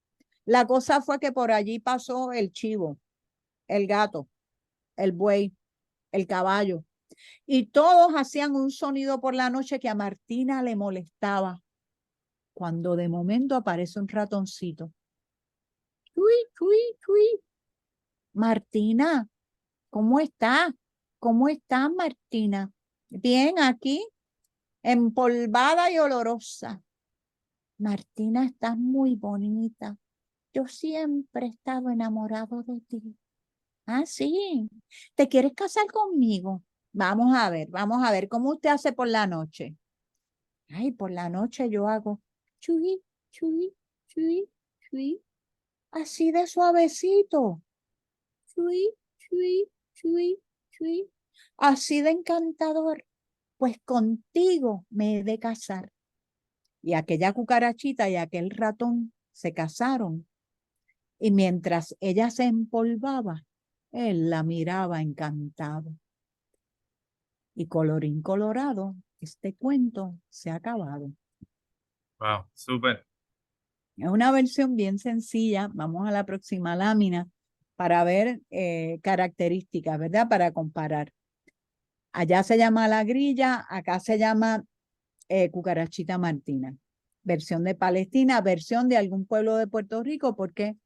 La cosa fue que por allí pasó el chivo, el gato, el buey, el caballo, y todos hacían un sonido por la noche que a Martina le molestaba. Cuando de momento aparece un ratoncito. Chui, chui, chui. Martina, ¿cómo está? ¿Cómo está, Martina? Bien, aquí, empolvada y olorosa. Martina, estás muy bonita. Yo siempre he estado enamorado de ti. Ah, sí. ¿Te quieres casar conmigo? Vamos a ver, ¿cómo usted hace por la noche? Ay, por la noche yo hago chui, chui, chui, chui, así de suavecito. Chui, chui, chui, chui, así de encantador. Pues contigo me he de casar. Y aquella cucarachita y aquel ratón se casaron. Y mientras ella se empolvaba, él la miraba encantado. Y colorín colorado, este cuento se ha acabado. Wow, súper. Es una versión bien sencilla. Vamos a la próxima lámina para ver características, ¿verdad? Para comparar. Allá se llama la grilla, acá se llama cucarachita martina. Versión de Palestina, versión de algún pueblo de Puerto Rico, porque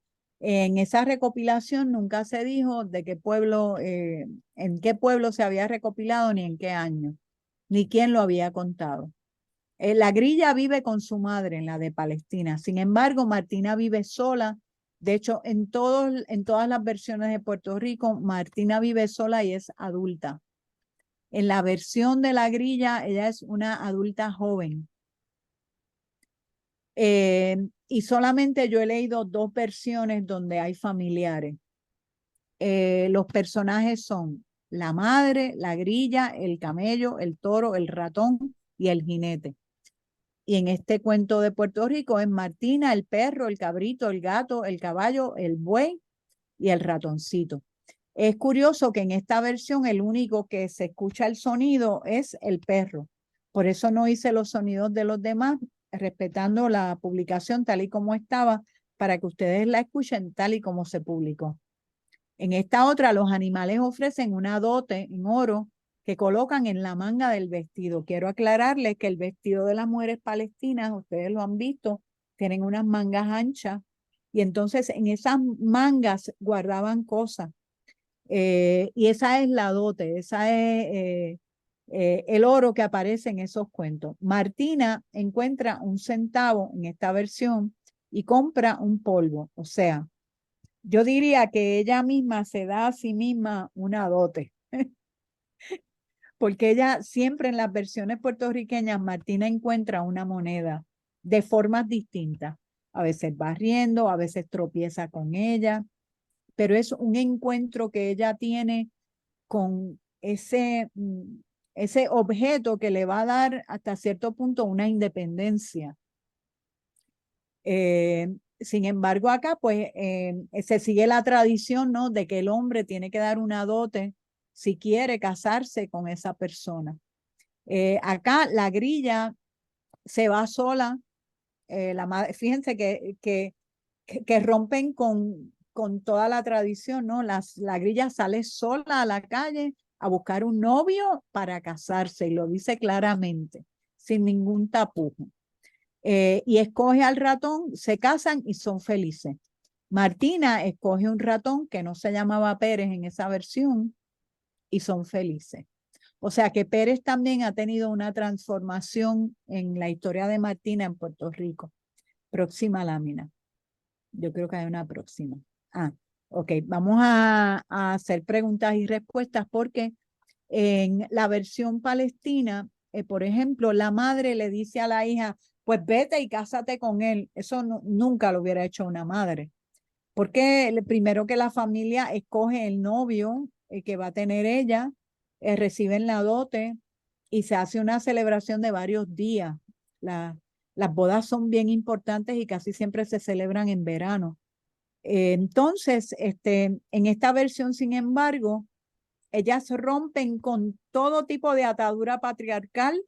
en esa recopilación nunca se dijo de qué pueblo, en qué pueblo se había recopilado, ni en qué año, ni quién lo había contado. La grilla vive con su madre en la de Palestina. Sin embargo, Martina vive sola. De hecho, en todas las versiones de Puerto Rico, Martina vive sola y es adulta. En la versión de la grilla, ella es una adulta joven. Y solamente yo he leído 2 versiones donde hay familiares. Los personajes son la madre, la grilla, el camello, el toro, el ratón y el jinete. Y en este cuento de Puerto Rico es Martina, el perro, el cabrito, el gato, el caballo, el buey y el ratoncito. Es curioso que en esta versión el único que se escucha el sonido es el perro. Por eso no hice los sonidos de los demás, respetando la publicación tal y como estaba, para que ustedes la escuchen tal y como se publicó. En esta otra, los animales ofrecen una dote en oro que colocan en la manga del vestido. Quiero aclararles que el vestido de las mujeres palestinas, ustedes lo han visto, tienen unas mangas anchas y entonces en esas mangas guardaban cosas. Y esa es la dote, esa es el oro que aparece en esos cuentos. Martina encuentra un centavo en esta versión y compra un polvo, o sea, yo diría que ella misma se da a sí misma una dote, porque ella siempre en las versiones puertorriqueñas, Martina encuentra una moneda de formas distintas. A veces va riendo, a veces tropieza con ella, pero es un encuentro que ella tiene con ese objeto que le va a dar hasta cierto punto una independencia. Sin embargo, acá pues se sigue la tradición, ¿no? De que el hombre tiene que dar una dote si quiere casarse con esa persona. Acá la grilla se va sola. Fíjense que rompen con toda la tradición, ¿no? La grilla sale sola a la calle a buscar un novio para casarse y lo dice claramente, sin ningún tapujo. Y escoge al ratón, se casan y son felices. Martina escoge un ratón que no se llamaba Pérez en esa versión y son felices. O sea que Pérez también ha tenido una transformación en la historia de Martina en Puerto Rico. Próxima lámina. Yo creo que hay una próxima. Ok, vamos a hacer preguntas y respuestas porque en la versión palestina, por ejemplo, la madre le dice a la hija, pues vete y cásate con él. Eso nunca lo hubiera hecho una madre. Porque primero que la familia escoge el novio que va a tener ella, reciben la dote y se hace una celebración de varios días. Las bodas son bien importantes y casi siempre se celebran en verano. Entonces, en esta versión, sin embargo, ellas rompen con todo tipo de atadura patriarcal,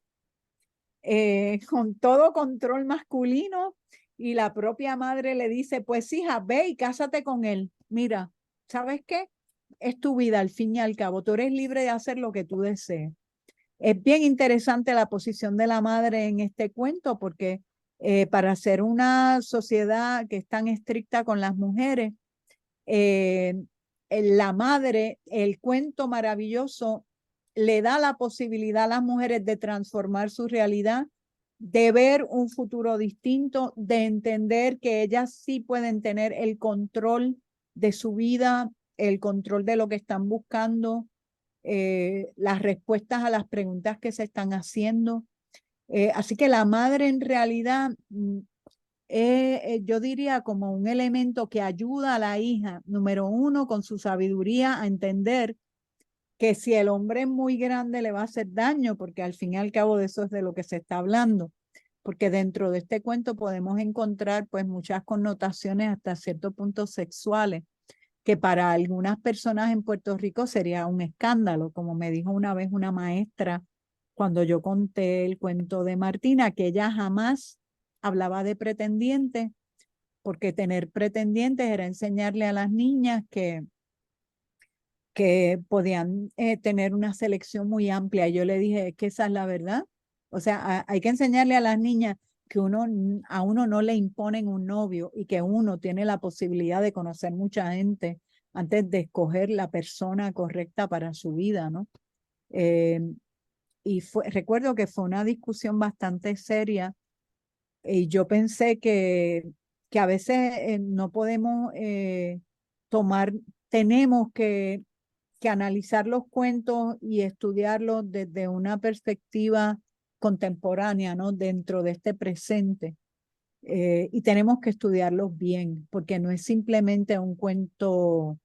con todo control masculino, y la propia madre le dice, pues hija, ve y cásate con él. Mira, ¿sabes qué? Es tu vida al fin y al cabo. Tú eres libre de hacer lo que tú desees. Es bien interesante la posición de la madre en este cuento porque para ser una sociedad que es tan estricta con las mujeres, la madre, el cuento maravilloso, le da la posibilidad a las mujeres de transformar su realidad, de ver un futuro distinto, de entender que ellas sí pueden tener el control de su vida, el control de lo que están buscando, las respuestas a las preguntas que se están haciendo. Así que la madre en realidad yo diría como un elemento que ayuda a la hija, número uno, con su sabiduría a entender que si el hombre es muy grande le va a hacer daño, porque al fin y al cabo de eso es de lo que se está hablando, porque dentro de este cuento podemos encontrar pues muchas connotaciones hasta cierto punto sexuales. que para algunas personas en Puerto Rico sería un escándalo, como me dijo una vez una maestra cuando yo conté el cuento de Martina, que ella jamás hablaba de pretendientes, porque tener pretendientes era enseñarle a las niñas que podían tener una selección muy amplia. Yo le dije, es que esa es la verdad. O sea, hay que enseñarle a las niñas que a uno no le imponen un novio y que uno tiene la posibilidad de conocer mucha gente antes de escoger la persona correcta para su vida, ¿no? Eh, recuerdo que fue una discusión bastante seria y yo pensé que a veces no podemos tomar, tenemos que analizar los cuentos y estudiarlos desde una perspectiva contemporánea, ¿no? Dentro de este presente. Y tenemos que estudiarlos bien, porque no es simplemente un cuento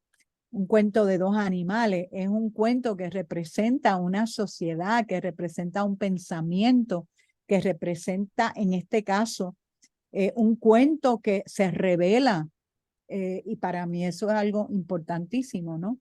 de dos animales, es un cuento que representa una sociedad, que representa un pensamiento, que representa, en este caso, un cuento que se revela, y para mí eso es algo importantísimo, ¿no?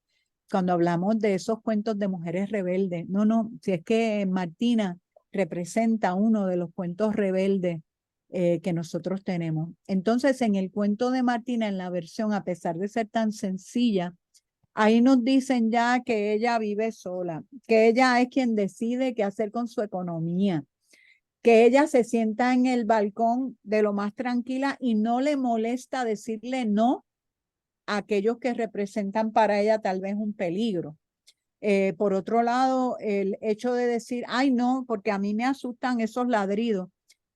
Cuando hablamos de esos cuentos de mujeres rebeldes, no, si es que Martina representa uno de los cuentos rebeldes que nosotros tenemos. Entonces, en el cuento de Martina, en la versión, a pesar de ser tan sencilla, ahí nos dicen ya que ella vive sola, que ella es quien decide qué hacer con su economía, que ella se sienta en el balcón de lo más tranquila y no le molesta decirle no a aquellos que representan para ella tal vez un peligro. Por otro lado, el hecho de decir, ay no, porque a mí me asustan esos ladridos,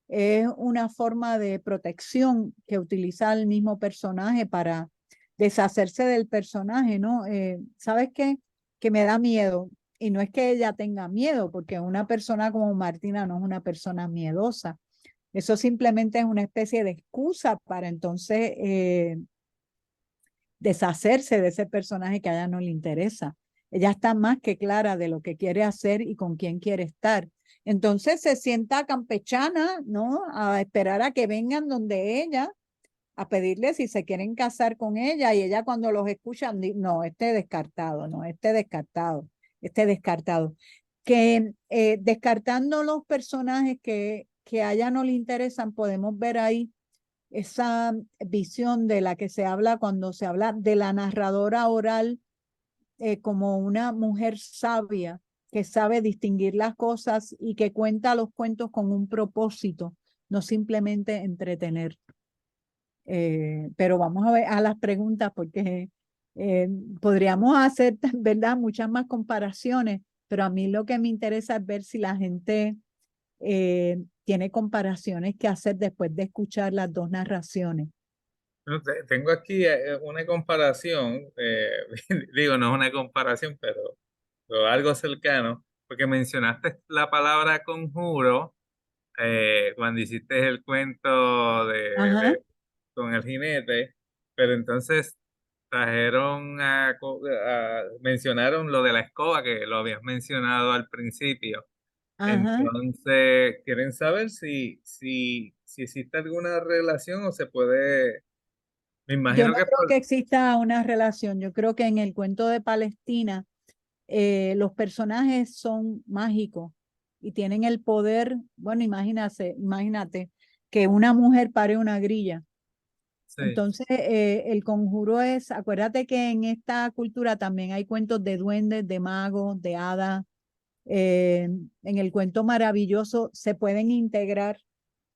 es una forma de protección que utiliza el mismo personaje para deshacerse del personaje, ¿no? ¿Sabes qué? Que me da miedo. Y no es que ella tenga miedo, porque una persona como Martina no es una persona miedosa. Eso simplemente es una especie de excusa para entonces deshacerse de ese personaje que a ella no le interesa. Ella está más que clara de lo que quiere hacer y con quién quiere estar. Entonces se sienta campechana, ¿no? A esperar a que vengan donde ella, a pedirle si se quieren casar con ella. Y ella cuando los escucha, no, este descartado, no, este descartado, este descartado. Que descartando los personajes que a ella no le interesan, podemos ver ahí esa visión de la que se habla cuando se habla de la narradora oral como una mujer sabia que sabe distinguir las cosas y que cuenta los cuentos con un propósito, no simplemente entretener. Pero vamos a ver a las preguntas porque eh, podríamos hacer, ¿verdad? Muchas más comparaciones, pero a mí lo que me interesa es ver si la gente tiene comparaciones que hacer después de escuchar las dos narraciones. No, tengo aquí una comparación, digo, no es una comparación, pero algo cercano, porque mencionaste la palabra conjuro cuando hiciste el cuento Ajá, con el jinete, pero entonces mencionaron lo de la escoba, que lo habías mencionado al principio. ajá. Entonces, quieren saber si existe alguna relación o se puede, me Yo imagino no que es creo por, que exista una relación. Yo creo que en el cuento de Palestina los personajes son mágicos y tienen el poder. Bueno, imagínate que una mujer pare una grilla. sí, Entonces, el conjuro es, acuérdate que en esta cultura también hay cuentos de duendes, de magos, de hadas. En el cuento maravilloso se pueden integrar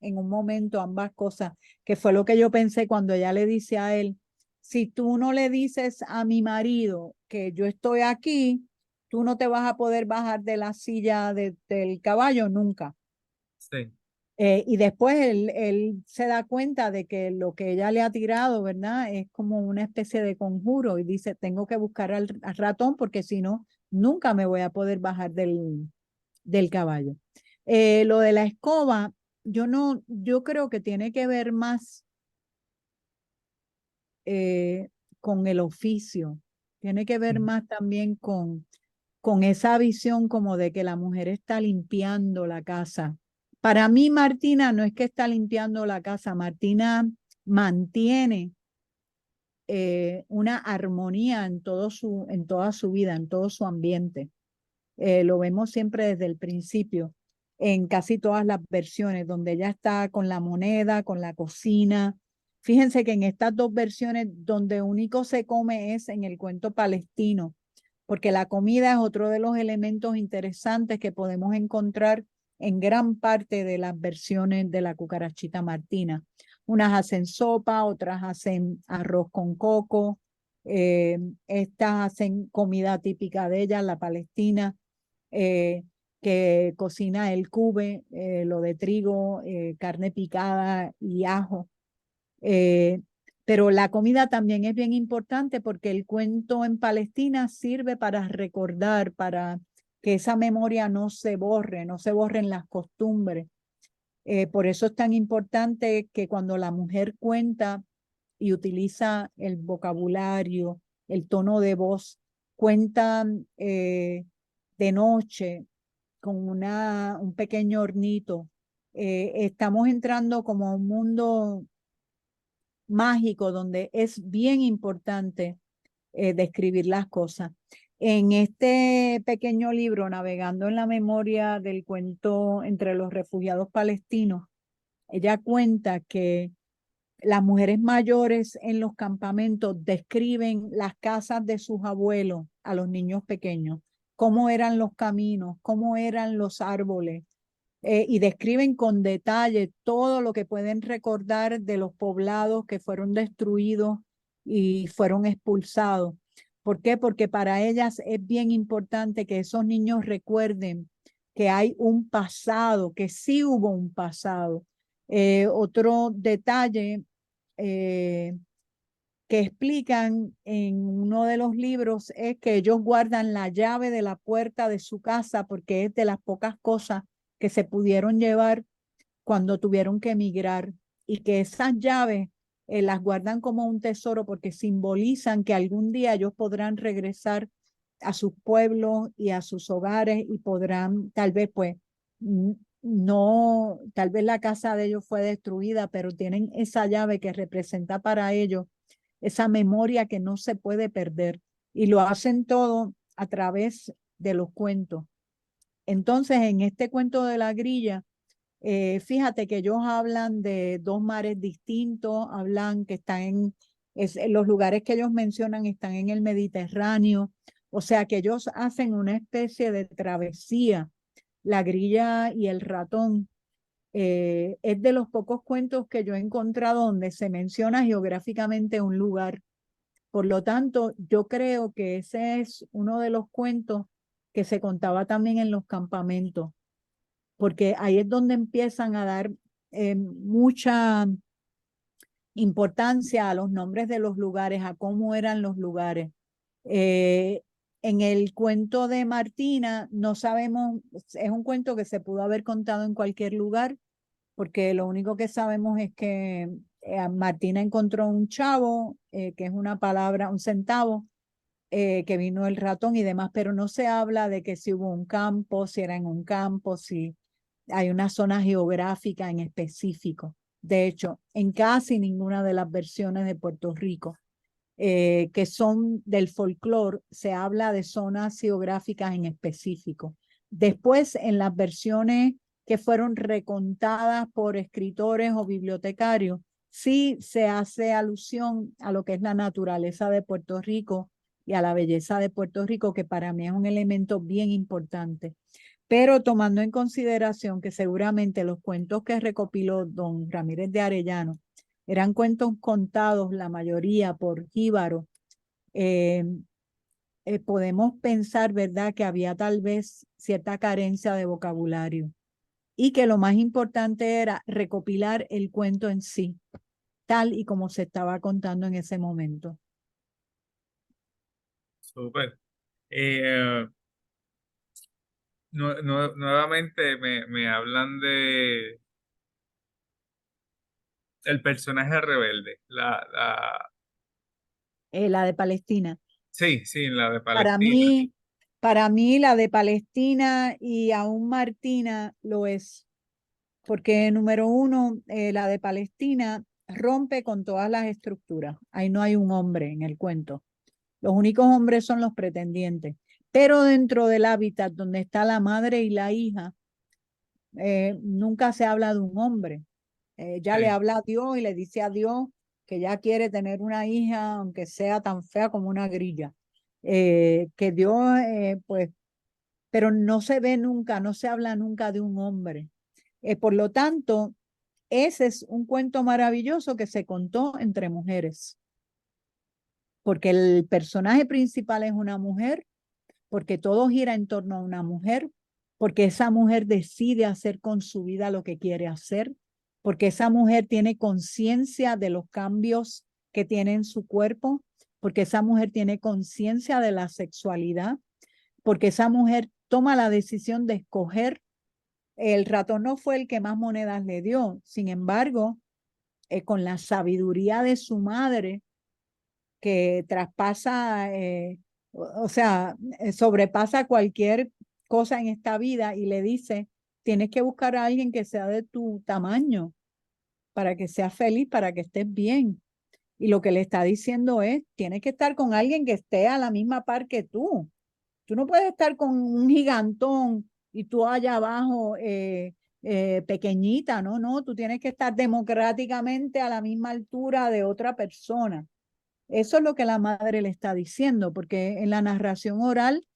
en un momento ambas cosas, que fue lo que yo pensé cuando ella le dice a él, si tú no le dices a mi marido que yo estoy aquí, tú no te vas a poder bajar de la silla del caballo nunca. sí. Y después él se da cuenta de que lo que ella le ha tirado, ¿verdad? Es como una especie de conjuro y dice, tengo que buscar al ratón porque si no, nunca me voy a poder bajar del caballo. Lo de la escoba, yo no, yo creo que tiene que ver más eh, con el oficio, tiene que ver más también con esa visión como de que la mujer está limpiando la casa. Para mí, Martina no es que está limpiando la casa, Martina mantiene una armonía en en toda su vida, en todo su ambiente. Lo vemos siempre desde el principio, en casi todas las versiones, donde ella está con la moneda, con la cocina. Fíjense que en estas dos versiones, donde único se come es en el cuento palestino, porque la comida es otro de los elementos interesantes que podemos encontrar en gran parte de las versiones de la cucarachita martina. Unas hacen sopa, otras hacen arroz con coco, estas hacen comida típica de ella, la palestina, que cocina el cube, lo de trigo, carne picada y ajo. Pero la comida también es bien importante porque el cuento en Palestina sirve para recordar, para que esa memoria no se borre, no se borren las costumbres. Por eso es tan importante que cuando la mujer cuenta y utiliza el vocabulario, el tono de voz, cuenta de noche con un pequeño hornito. Estamos entrando como a un mundo mágico donde es bien importante describir las cosas. En este pequeño libro, Navegando en la memoria del cuento entre los refugiados palestinos, ella cuenta que las mujeres mayores en los campamentos describen las casas de sus abuelos a los niños pequeños, cómo eran los caminos, cómo eran los árboles, y describen con detalle todo lo que pueden recordar de los poblados que fueron destruidos y fueron expulsados. ¿Por qué? Porque para ellas es bien importante que esos niños recuerden que hay un pasado, que sí hubo un pasado. Otro detalle que explican en uno de los libros es que ellos guardan la llave de la puerta de su casa porque es de las pocas cosas que se pudieron llevar cuando tuvieron que emigrar, y que esas llaves las guardan como un tesoro porque simbolizan que algún día ellos podrán regresar a sus pueblos y a sus hogares y podrán tal vez pues no, tal vez la casa de ellos fue destruida, pero tienen esa llave que representa para ellos esa memoria que no se puede perder, y lo hacen todo a través de los cuentos. Entonces, en este cuento de la grilla, fíjate que ellos hablan de dos mares distintos, hablan que están en los lugares que ellos mencionan están en el Mediterráneo, o sea que ellos hacen una especie de travesía. La grilla y el ratón es de los pocos cuentos que yo he encontrado donde se menciona geográficamente un lugar. Por lo tanto, yo creo que ese es uno de los cuentos que se contaba también en los campamentos, porque ahí es donde empiezan a dar mucha importancia a los nombres de los lugares, a cómo eran los lugares. Eh, en el cuento de Martina, no sabemos, es un cuento que se pudo haber contado en cualquier lugar, porque lo único que sabemos es que Martina encontró un chavo, que es una palabra, un centavo, que vino el ratón y demás, pero no se habla de que si hubo un campo, si era en un campo, si hay una zona geográfica en específico. De hecho, en casi ninguna de las versiones de Puerto Rico que son del folclore, se habla de zonas geográficas en específico. Después, en las versiones que fueron recontadas por escritores o bibliotecarios, sí se hace alusión a lo que es la naturaleza de Puerto Rico y a la belleza de Puerto Rico, que para mí es un elemento bien importante. Pero tomando en consideración que seguramente los cuentos que recopiló don Ramírez de Arellano eran cuentos contados, la mayoría por jíbaro, eh, podemos pensar, ¿verdad?, que había tal vez cierta carencia de vocabulario y que lo más importante era recopilar el cuento en sí, tal y como se estaba contando en ese momento. Súper. Nuevamente me hablan de el personaje rebelde. La de Palestina. Sí, sí, la de Para Palestina. mí, para mí la de Palestina y aún Martina lo es, porque número uno, la de Palestina rompe con todas las estructuras. Ahí no hay un hombre en el cuento. Los únicos hombres son los pretendientes. Pero dentro del hábitat donde está la madre y la hija, nunca se habla de un hombre. Ella le Sí. habla a Dios y le dice a Dios que ya quiere tener una hija, aunque sea tan fea como una grilla. Que Dios, pues, pero no se ve nunca, no se habla nunca de un hombre. Por lo tanto, ese es un cuento maravilloso que se contó entre mujeres, porque el personaje principal es una mujer, porque todo gira en torno a una mujer, porque esa mujer decide hacer con su vida lo que quiere hacer, porque esa mujer tiene conciencia de los cambios que tiene en su cuerpo, porque esa mujer tiene conciencia de la sexualidad, porque esa mujer toma la decisión de escoger. El ratón no fue el que más monedas le dio, sin embargo, con la sabiduría de su madre, que traspasa, o sea, sobrepasa cualquier cosa en esta vida y le dice, tienes que buscar a alguien que sea de tu tamaño para que seas feliz, para que estés bien. Y lo que le está diciendo es, tienes que estar con alguien que esté a la misma par que tú. Tú no puedes estar con un gigantón y tú allá abajo pequeñita, no, no, tú tienes que estar democráticamente a la misma altura de otra persona. Eso es lo que la madre le está diciendo, porque en la narración oral,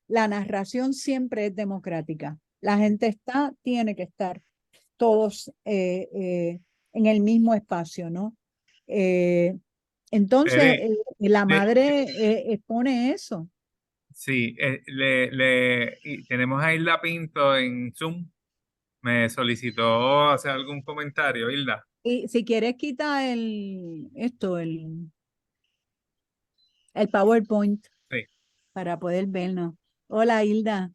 la narración siempre es democrática. La gente tiene que estar todos en el mismo espacio, ¿no? Eh, entonces, Eri, la de- madre expone eso. sí, y tenemos a Hilda Pinto en Zoom. Me solicitó hacer algún comentario, Hilda. Y si quieres, quita el PowerPoint Sí. para poder vernos. Hola, Hilda.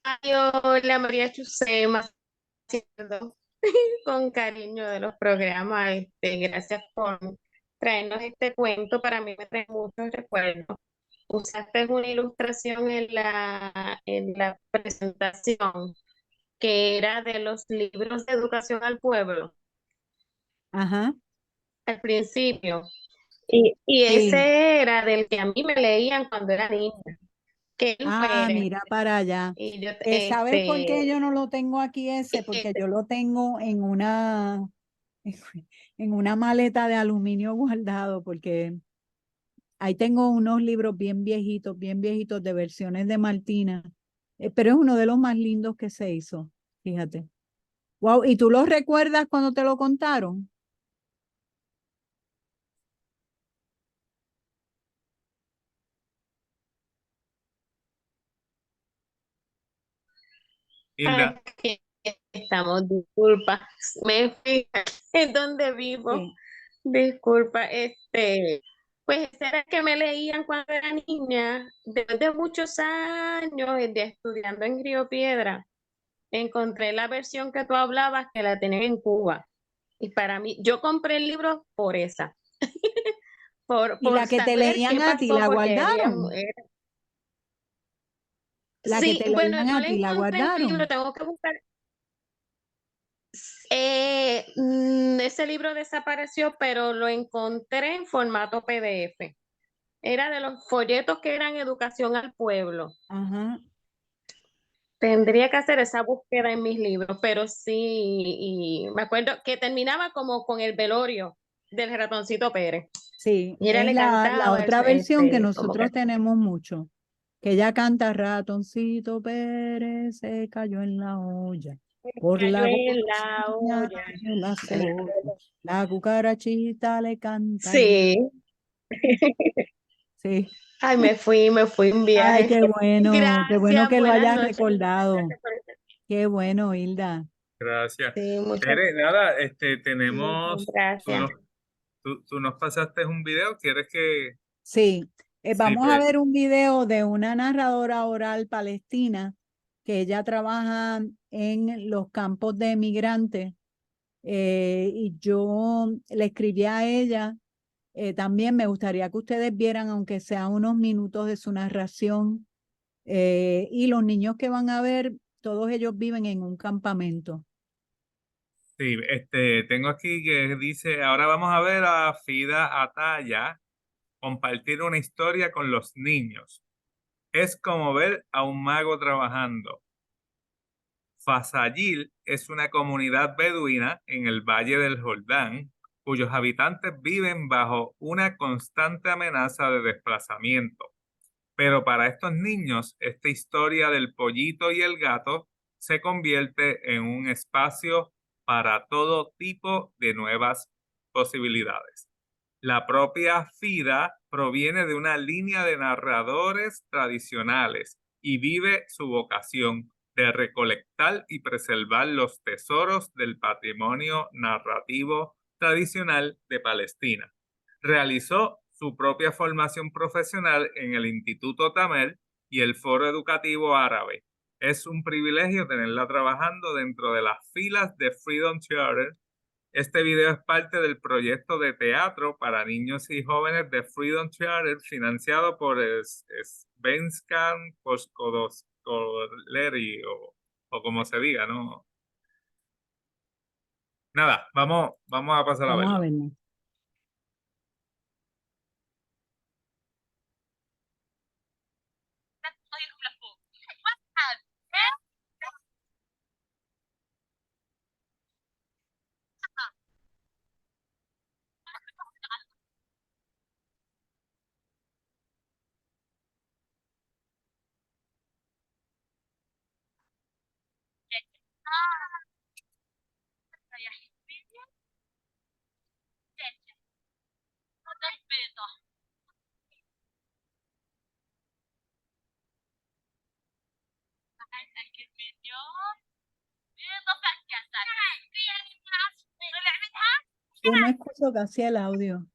Ay, hola María Chusema, haciendo con cariño de los programas. Gracias por traernos este cuento. Para mí me trae muchos recuerdos. Usaste una ilustración en la presentación que era de los libros de educación al pueblo Ajá, al principio. Y sí. ese era del que a mí me leían cuando era niña, que él Ah, muere. mira para allá. Y yo, ¿Sabes por qué yo no lo tengo aquí ese? eh, Porque yo lo tengo en una maleta de aluminio guardado, porque ahí tengo unos libros bien viejitos de versiones de Martina, pero es uno de los más lindos que se hizo, fíjate. Wow, ¿y tú lo recuerdas cuando te lo contaron? Hilda, aquí estamos, disculpa, me fui en donde vivo, Sí. disculpa, pues ese era el que me leían cuando era niña, después de muchos años de estudiando en Río Piedra, encontré la versión que tú hablabas que la tenían en Cuba, y para mí, yo compré el libro por esa, ¿Y por la que te saber leían qué a ti, pasó, la porque guardaron? La que sí, te bueno, leían no a la ti, la encontré en el libro, guardaron. tengo que buscar. Ese libro desapareció, pero lo encontré en formato PDF. Era de los folletos que eran educación al pueblo. Ajá, Tendría que hacer esa búsqueda en mis libros, pero sí, y me acuerdo que terminaba como con el velorio del ratoncito Pérez. sí, Y ella es le la cantaba, otra versión que como que nosotros tenemos mucho, que ella canta Ratoncito Pérez se cayó en la olla, por cayó la en la boquilla olla. de la soya, la cucarachita le canta y Sí. sí. Ay, me fui un Ay, viaje. qué bueno Gracias, que lo buenas hayas noches. recordado. Gracias por este. Qué bueno, Hilda. gracias. Sí, muchas Nada, muchas tú gracias. nos, tú nos pasaste un video, ¿quieres que...? Sí, Sí, vamos a pues, ver un video de una narradora oral palestina que ella trabaja en los campos de migrantes, y yo le escribí a ella. También me gustaría que ustedes vieran, aunque sea unos minutos de su narración, y los niños que van a ver, todos ellos viven en un campamento. Sí, tengo aquí que dice, ahora vamos a ver a Fida Ataya compartir una historia con los niños. Es como ver a un mago trabajando. Fasayil es una comunidad beduina en el Valle del Jordán, cuyos habitantes viven bajo una constante amenaza de desplazamiento. Pero para estos niños, esta historia del pollito y el gato se convierte en un espacio para todo tipo de nuevas posibilidades. La propia Fida proviene de una línea de narradores tradicionales y vive su vocación de recolectar y preservar los tesoros del patrimonio narrativo tradicional de Palestina. Realizó su propia formación profesional en el Instituto Tamer y el Foro Educativo Árabe. Es un privilegio tenerla trabajando dentro de las filas de Freedom Charter. Este video es parte del proyecto de teatro para niños y jóvenes de Freedom Charter financiado por Svenskan Postkodoskoleri o como se diga, ¿no? Nada, vamos a pasar a Vamos a verlo. verlo. Yo no escucho casi el audio.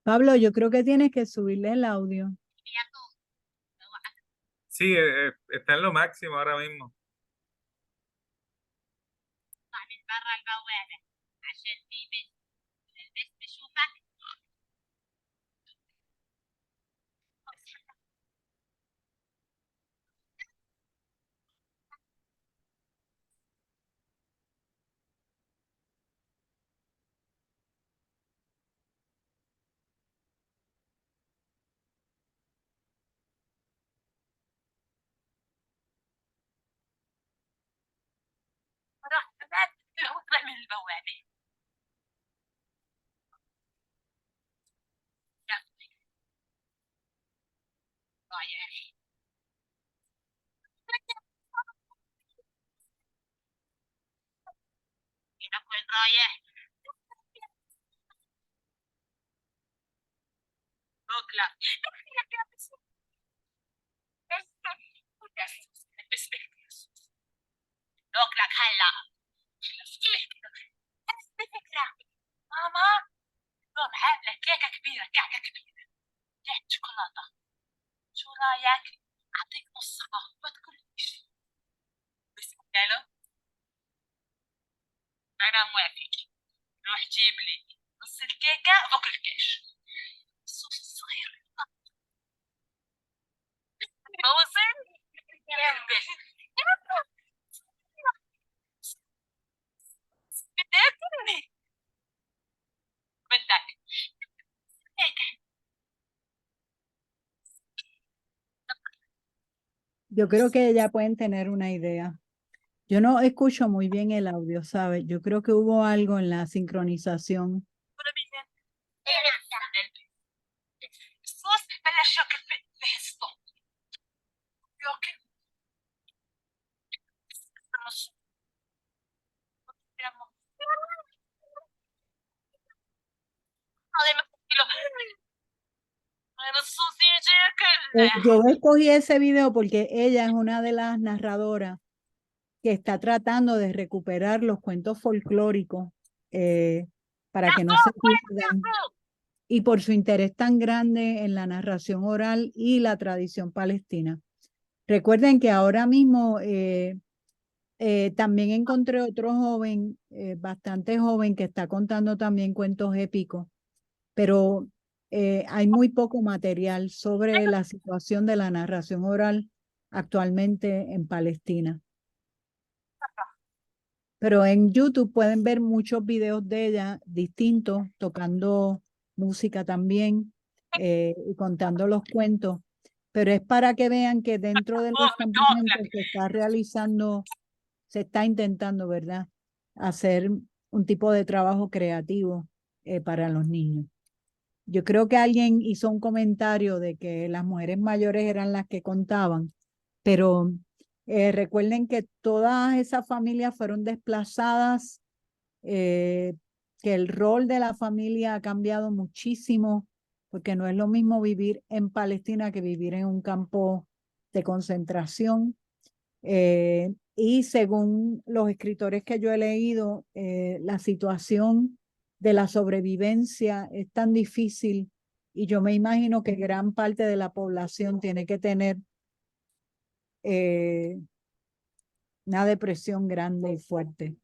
Pablo, yo creo que tienes que subirle el audio. Sí, está en lo máximo ahora mismo. Yo creo que ya pueden tener una idea. Yo no escucho muy bien el audio, ¿sabes? Yo creo que hubo algo en la sincronización. Yo escogí ese video porque ella es una de las narradoras que está tratando de recuperar los cuentos folclóricos para que no se pierdan. y por su interés tan grande en la narración oral y la tradición palestina. Recuerden que ahora mismo también encontré otro joven, bastante joven, que está contando también cuentos épicos, pero hay muy poco material sobre la situación de la narración oral actualmente en Palestina. Pero en YouTube pueden ver muchos videos de ella distintos, tocando música también y contando los cuentos. Pero es para que vean que dentro de los campamentos se está realizando, se está intentando, ¿verdad?, hacer un tipo de trabajo creativo para los niños. Yo creo que alguien hizo un comentario de que las mujeres mayores eran las que contaban, pero recuerden que todas esas familias fueron desplazadas, que el rol de la familia ha cambiado muchísimo, porque no es lo mismo vivir en Palestina que vivir en un campo de concentración. Y según los escritores que yo he leído, la situación de la sobrevivencia es tan difícil, y yo me imagino que gran parte de la población tiene que tener una depresión grande y fuerte.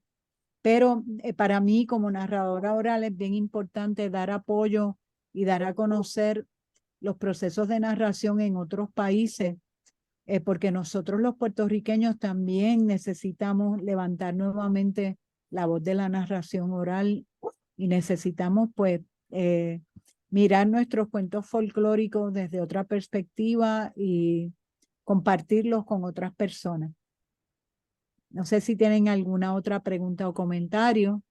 Pero para mí, como narradora oral, es bien importante dar apoyo y dar a conocer los procesos de narración en otros países, porque nosotros los puertorriqueños también necesitamos levantar nuevamente la voz de la narración oral, y necesitamos pues mirar nuestros cuentos folclóricos desde otra perspectiva y compartirlos con otras personas. No sé si tienen alguna otra pregunta o comentario.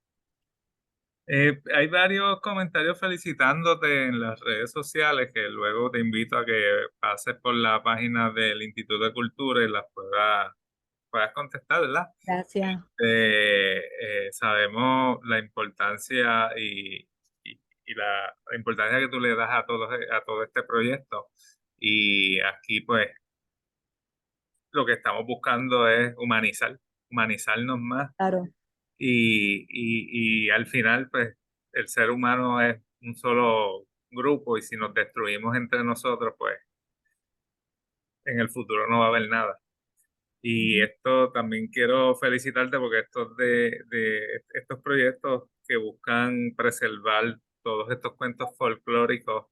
Hay varios comentarios felicitándote en las redes sociales que luego te invito a que pases por la página del Instituto de Cultura y las puedas contestar, ¿verdad? Gracias. Sabemos la importancia y la importancia que tú le das a todo este proyecto, y aquí pues lo que estamos buscando es humanizarnos más, Claro. y al final pues el ser humano es un solo grupo, y si nos destruimos entre nosotros pues en el futuro no va a haber nada. Y esto también quiero felicitarte porque estos proyectos que buscan preservar todos estos cuentos folclóricos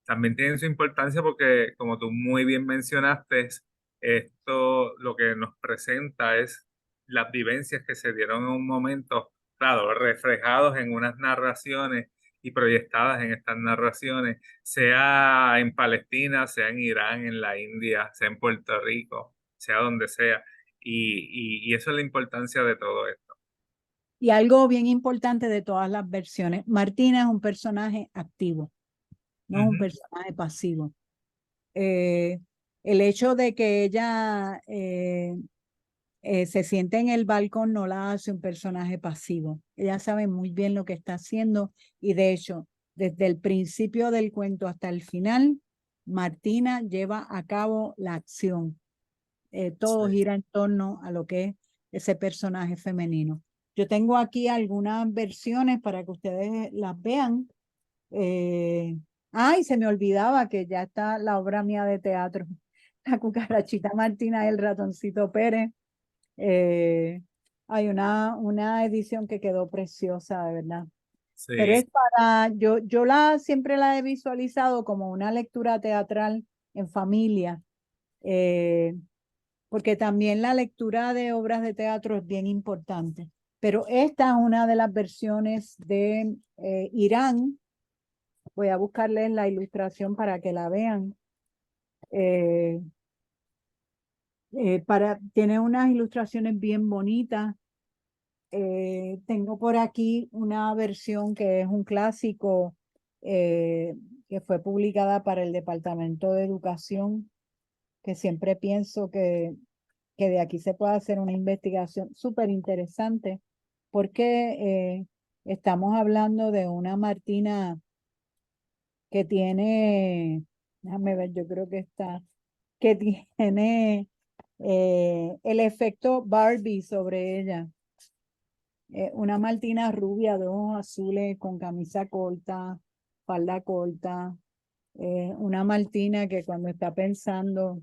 también tienen su importancia, porque, como tú muy bien mencionaste, esto lo que nos presenta es las vivencias que se dieron en un momento, claro, reflejados en unas narraciones y proyectadas en estas narraciones, sea en Palestina, sea en Irán, en la India, sea en Puerto Rico, sea donde sea. Y eso es la importancia de todo esto. Y algo bien importante de todas las versiones, Martina es un personaje activo, no es un Ujú. personaje pasivo. El hecho de que ella se siente en el balcón no la hace un personaje pasivo. Ella sabe muy bien lo que está haciendo, y de hecho, desde el principio del cuento hasta el final, Martina lleva a cabo la acción. Todo Sí. gira en torno a lo que es ese personaje femenino. Yo tengo aquí algunas versiones para que ustedes las vean. Ay, se me olvidaba que ya está la obra mía de teatro, La Cucarachita Martina y el Ratoncito Pérez. Hay una edición que quedó preciosa, de verdad. Pero Sí. es yo siempre la he visualizado como una lectura teatral en familia, porque también la lectura de obras de teatro es bien importante. Pero esta es una de las versiones de Irán. Voy a buscarles la ilustración para que la vean. Tiene unas ilustraciones bien bonitas. Tengo por aquí una versión que es un clásico, que fue publicada para el Departamento de Educación, que siempre pienso que de aquí se puede hacer una investigación súper interesante, porque estamos hablando de una Martina que tiene, déjame ver, yo creo que tiene el efecto Barbie sobre ella. Una Martina rubia de ojos azules con camisa corta, falda corta, una Martina que cuando está pensando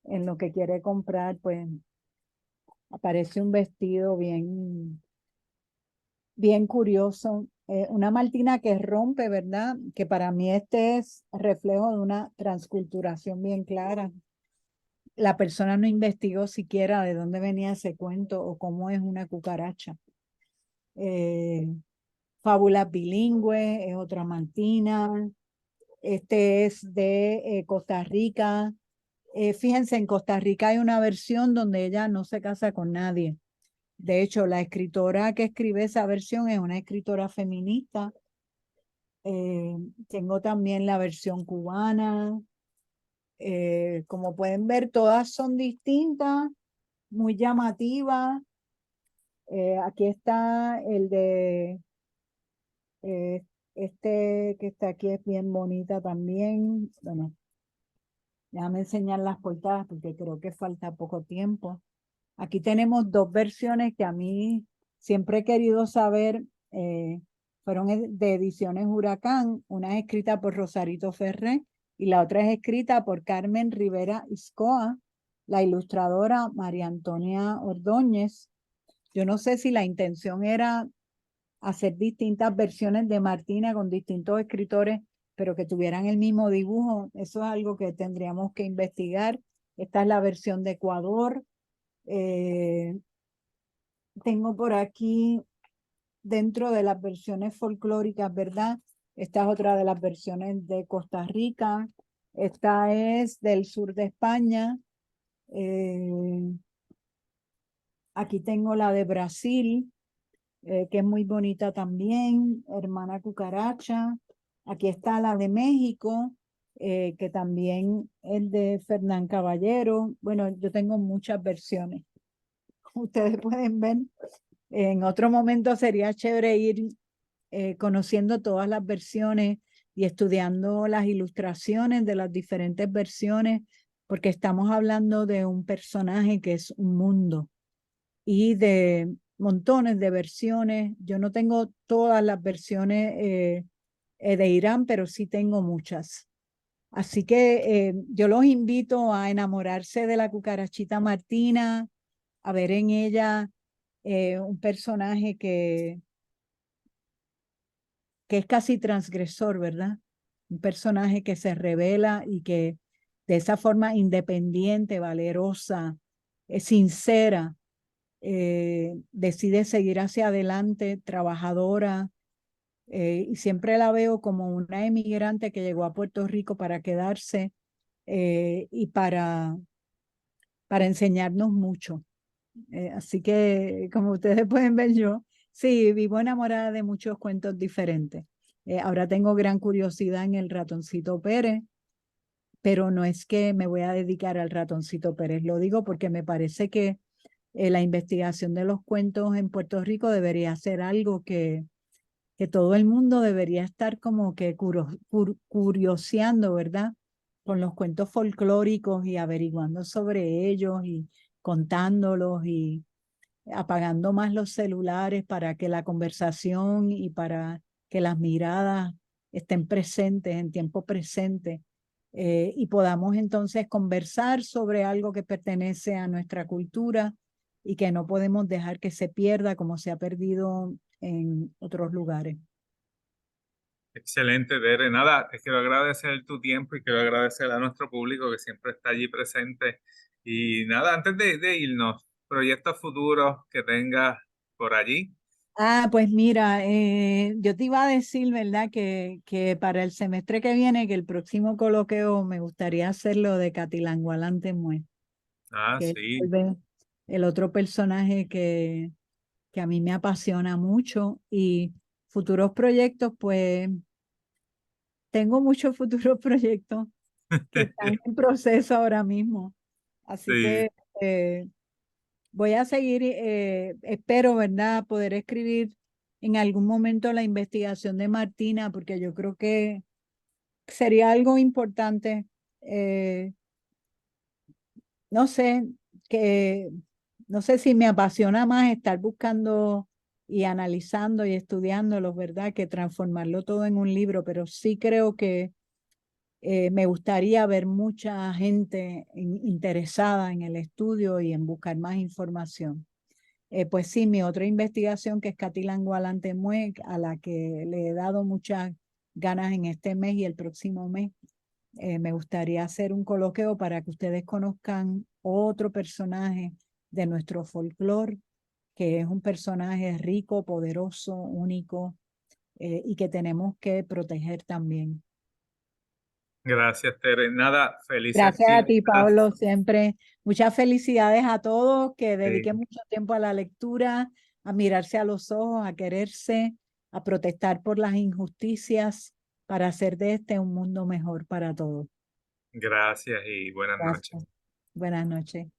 en lo que quiere comprar, pues aparece un vestido bien curioso. Una Martina que rompe, ¿verdad? Que para mí este es reflejo de una transculturación bien clara. La persona no investigó siquiera de dónde venía ese cuento o cómo es una cucaracha. Fábulas bilingües es otra Martina. Este es de Costa Rica. Fíjense, en Costa Rica hay una versión donde ella no se casa con nadie. De hecho, la escritora que escribe esa versión es una escritora feminista. Tengo también la versión cubana. Como pueden ver, todas son distintas, muy llamativas. Aquí está el de este que está aquí, es bien bonita también. Bueno, déjame enseñar las portadas porque creo que falta poco tiempo. Aquí tenemos dos versiones que a mí siempre he querido saber. Fueron de Ediciones Huracán. Una es escrita por Rosarito Ferré y la otra es escrita por Carmen Rivera Iscoa, la ilustradora María Antonia Ordóñez. Yo no sé si la intención era hacer distintas versiones de Martina con distintos escritores, pero que tuvieran el mismo dibujo. Eso es algo que tendríamos que investigar. Esta es la versión de Ecuador. Tengo por aquí, dentro de las versiones folclóricas, ¿verdad? Esta es otra de las versiones de Costa Rica. Esta es del sur de España. Aquí tengo la de Brasil, que es muy bonita también, Hermana Cucaracha. Aquí está la de México, que también es de Fernán Caballero. Bueno, yo tengo muchas versiones. Ustedes pueden ver. En otro momento sería chévere ir conociendo todas las versiones y estudiando las ilustraciones de las diferentes versiones, porque estamos hablando de un personaje que es un mundo y de montones de versiones. Yo no tengo todas las versiones de Irán, pero sí tengo muchas. Así que yo los invito a enamorarse de la cucarachita Martina, a ver en ella un personaje que es casi transgresor, ¿verdad? Un personaje que se revela y que de esa forma independiente, valerosa, sincera, decide seguir hacia adelante, trabajadora, y siempre la veo como una emigrante que llegó a Puerto Rico para quedarse y para enseñarnos mucho. Así que, como ustedes pueden ver, yo sí vivo enamorada de muchos cuentos diferentes. Ahora tengo gran curiosidad en el Ratoncito Pérez, pero no es que me voy a dedicar al Ratoncito Pérez. Lo digo porque me parece que la investigación de los cuentos en Puerto Rico debería ser algo que todo el mundo debería estar como que curioseando, ¿verdad? Con los cuentos folclóricos y averiguando sobre ellos y contándolos y apagando más los celulares para que la conversación y para que las miradas estén presentes en tiempo presente y podamos entonces conversar sobre algo que pertenece a nuestra cultura y que no podemos dejar que se pierda como se ha perdido en otros lugares. Excelente, Tere. Nada, te quiero agradecer tu tiempo y quiero agradecer a nuestro público que siempre está allí presente. Y nada, antes de irnos, proyectos futuros que tengas por allí. Ah, pues mira, yo te iba a decir, ¿verdad? Que para el semestre que viene, que el próximo coloquio me gustaría hacerlo de Catilangualante Mue, Ah, que es sí. el otro personaje que a mí me apasiona mucho. Y futuros proyectos, pues tengo muchos futuros proyectos que están en proceso ahora mismo. Así Sí. que voy a seguir, espero, ¿verdad?, poder escribir en algún momento la investigación de Martina, porque yo creo que sería algo importante. No sé, que no sé si me apasiona más estar buscando y analizando y estudiándolos, ¿verdad? Que transformarlo todo en un libro, pero sí creo que me gustaría ver mucha gente interesada en el estudio y en buscar más información. Pues sí, mi otra investigación, que es Catilangualante-Mue, a la que le he dado muchas ganas en este mes y el próximo mes, me gustaría hacer un coloquio para que ustedes conozcan otro personaje de nuestro folclore, que es un personaje rico, poderoso, único, y que tenemos que proteger también. Gracias, Tere. Nada, felices Gracias a ti, fiestas. Pablo, siempre. Muchas felicidades a todos, que dediquen Sí, mucho tiempo a la lectura, a mirarse a los ojos, a quererse, a protestar por las injusticias, para hacer de este un mundo mejor para todos. gracias y buenas noches. Gracias. Buenas noches.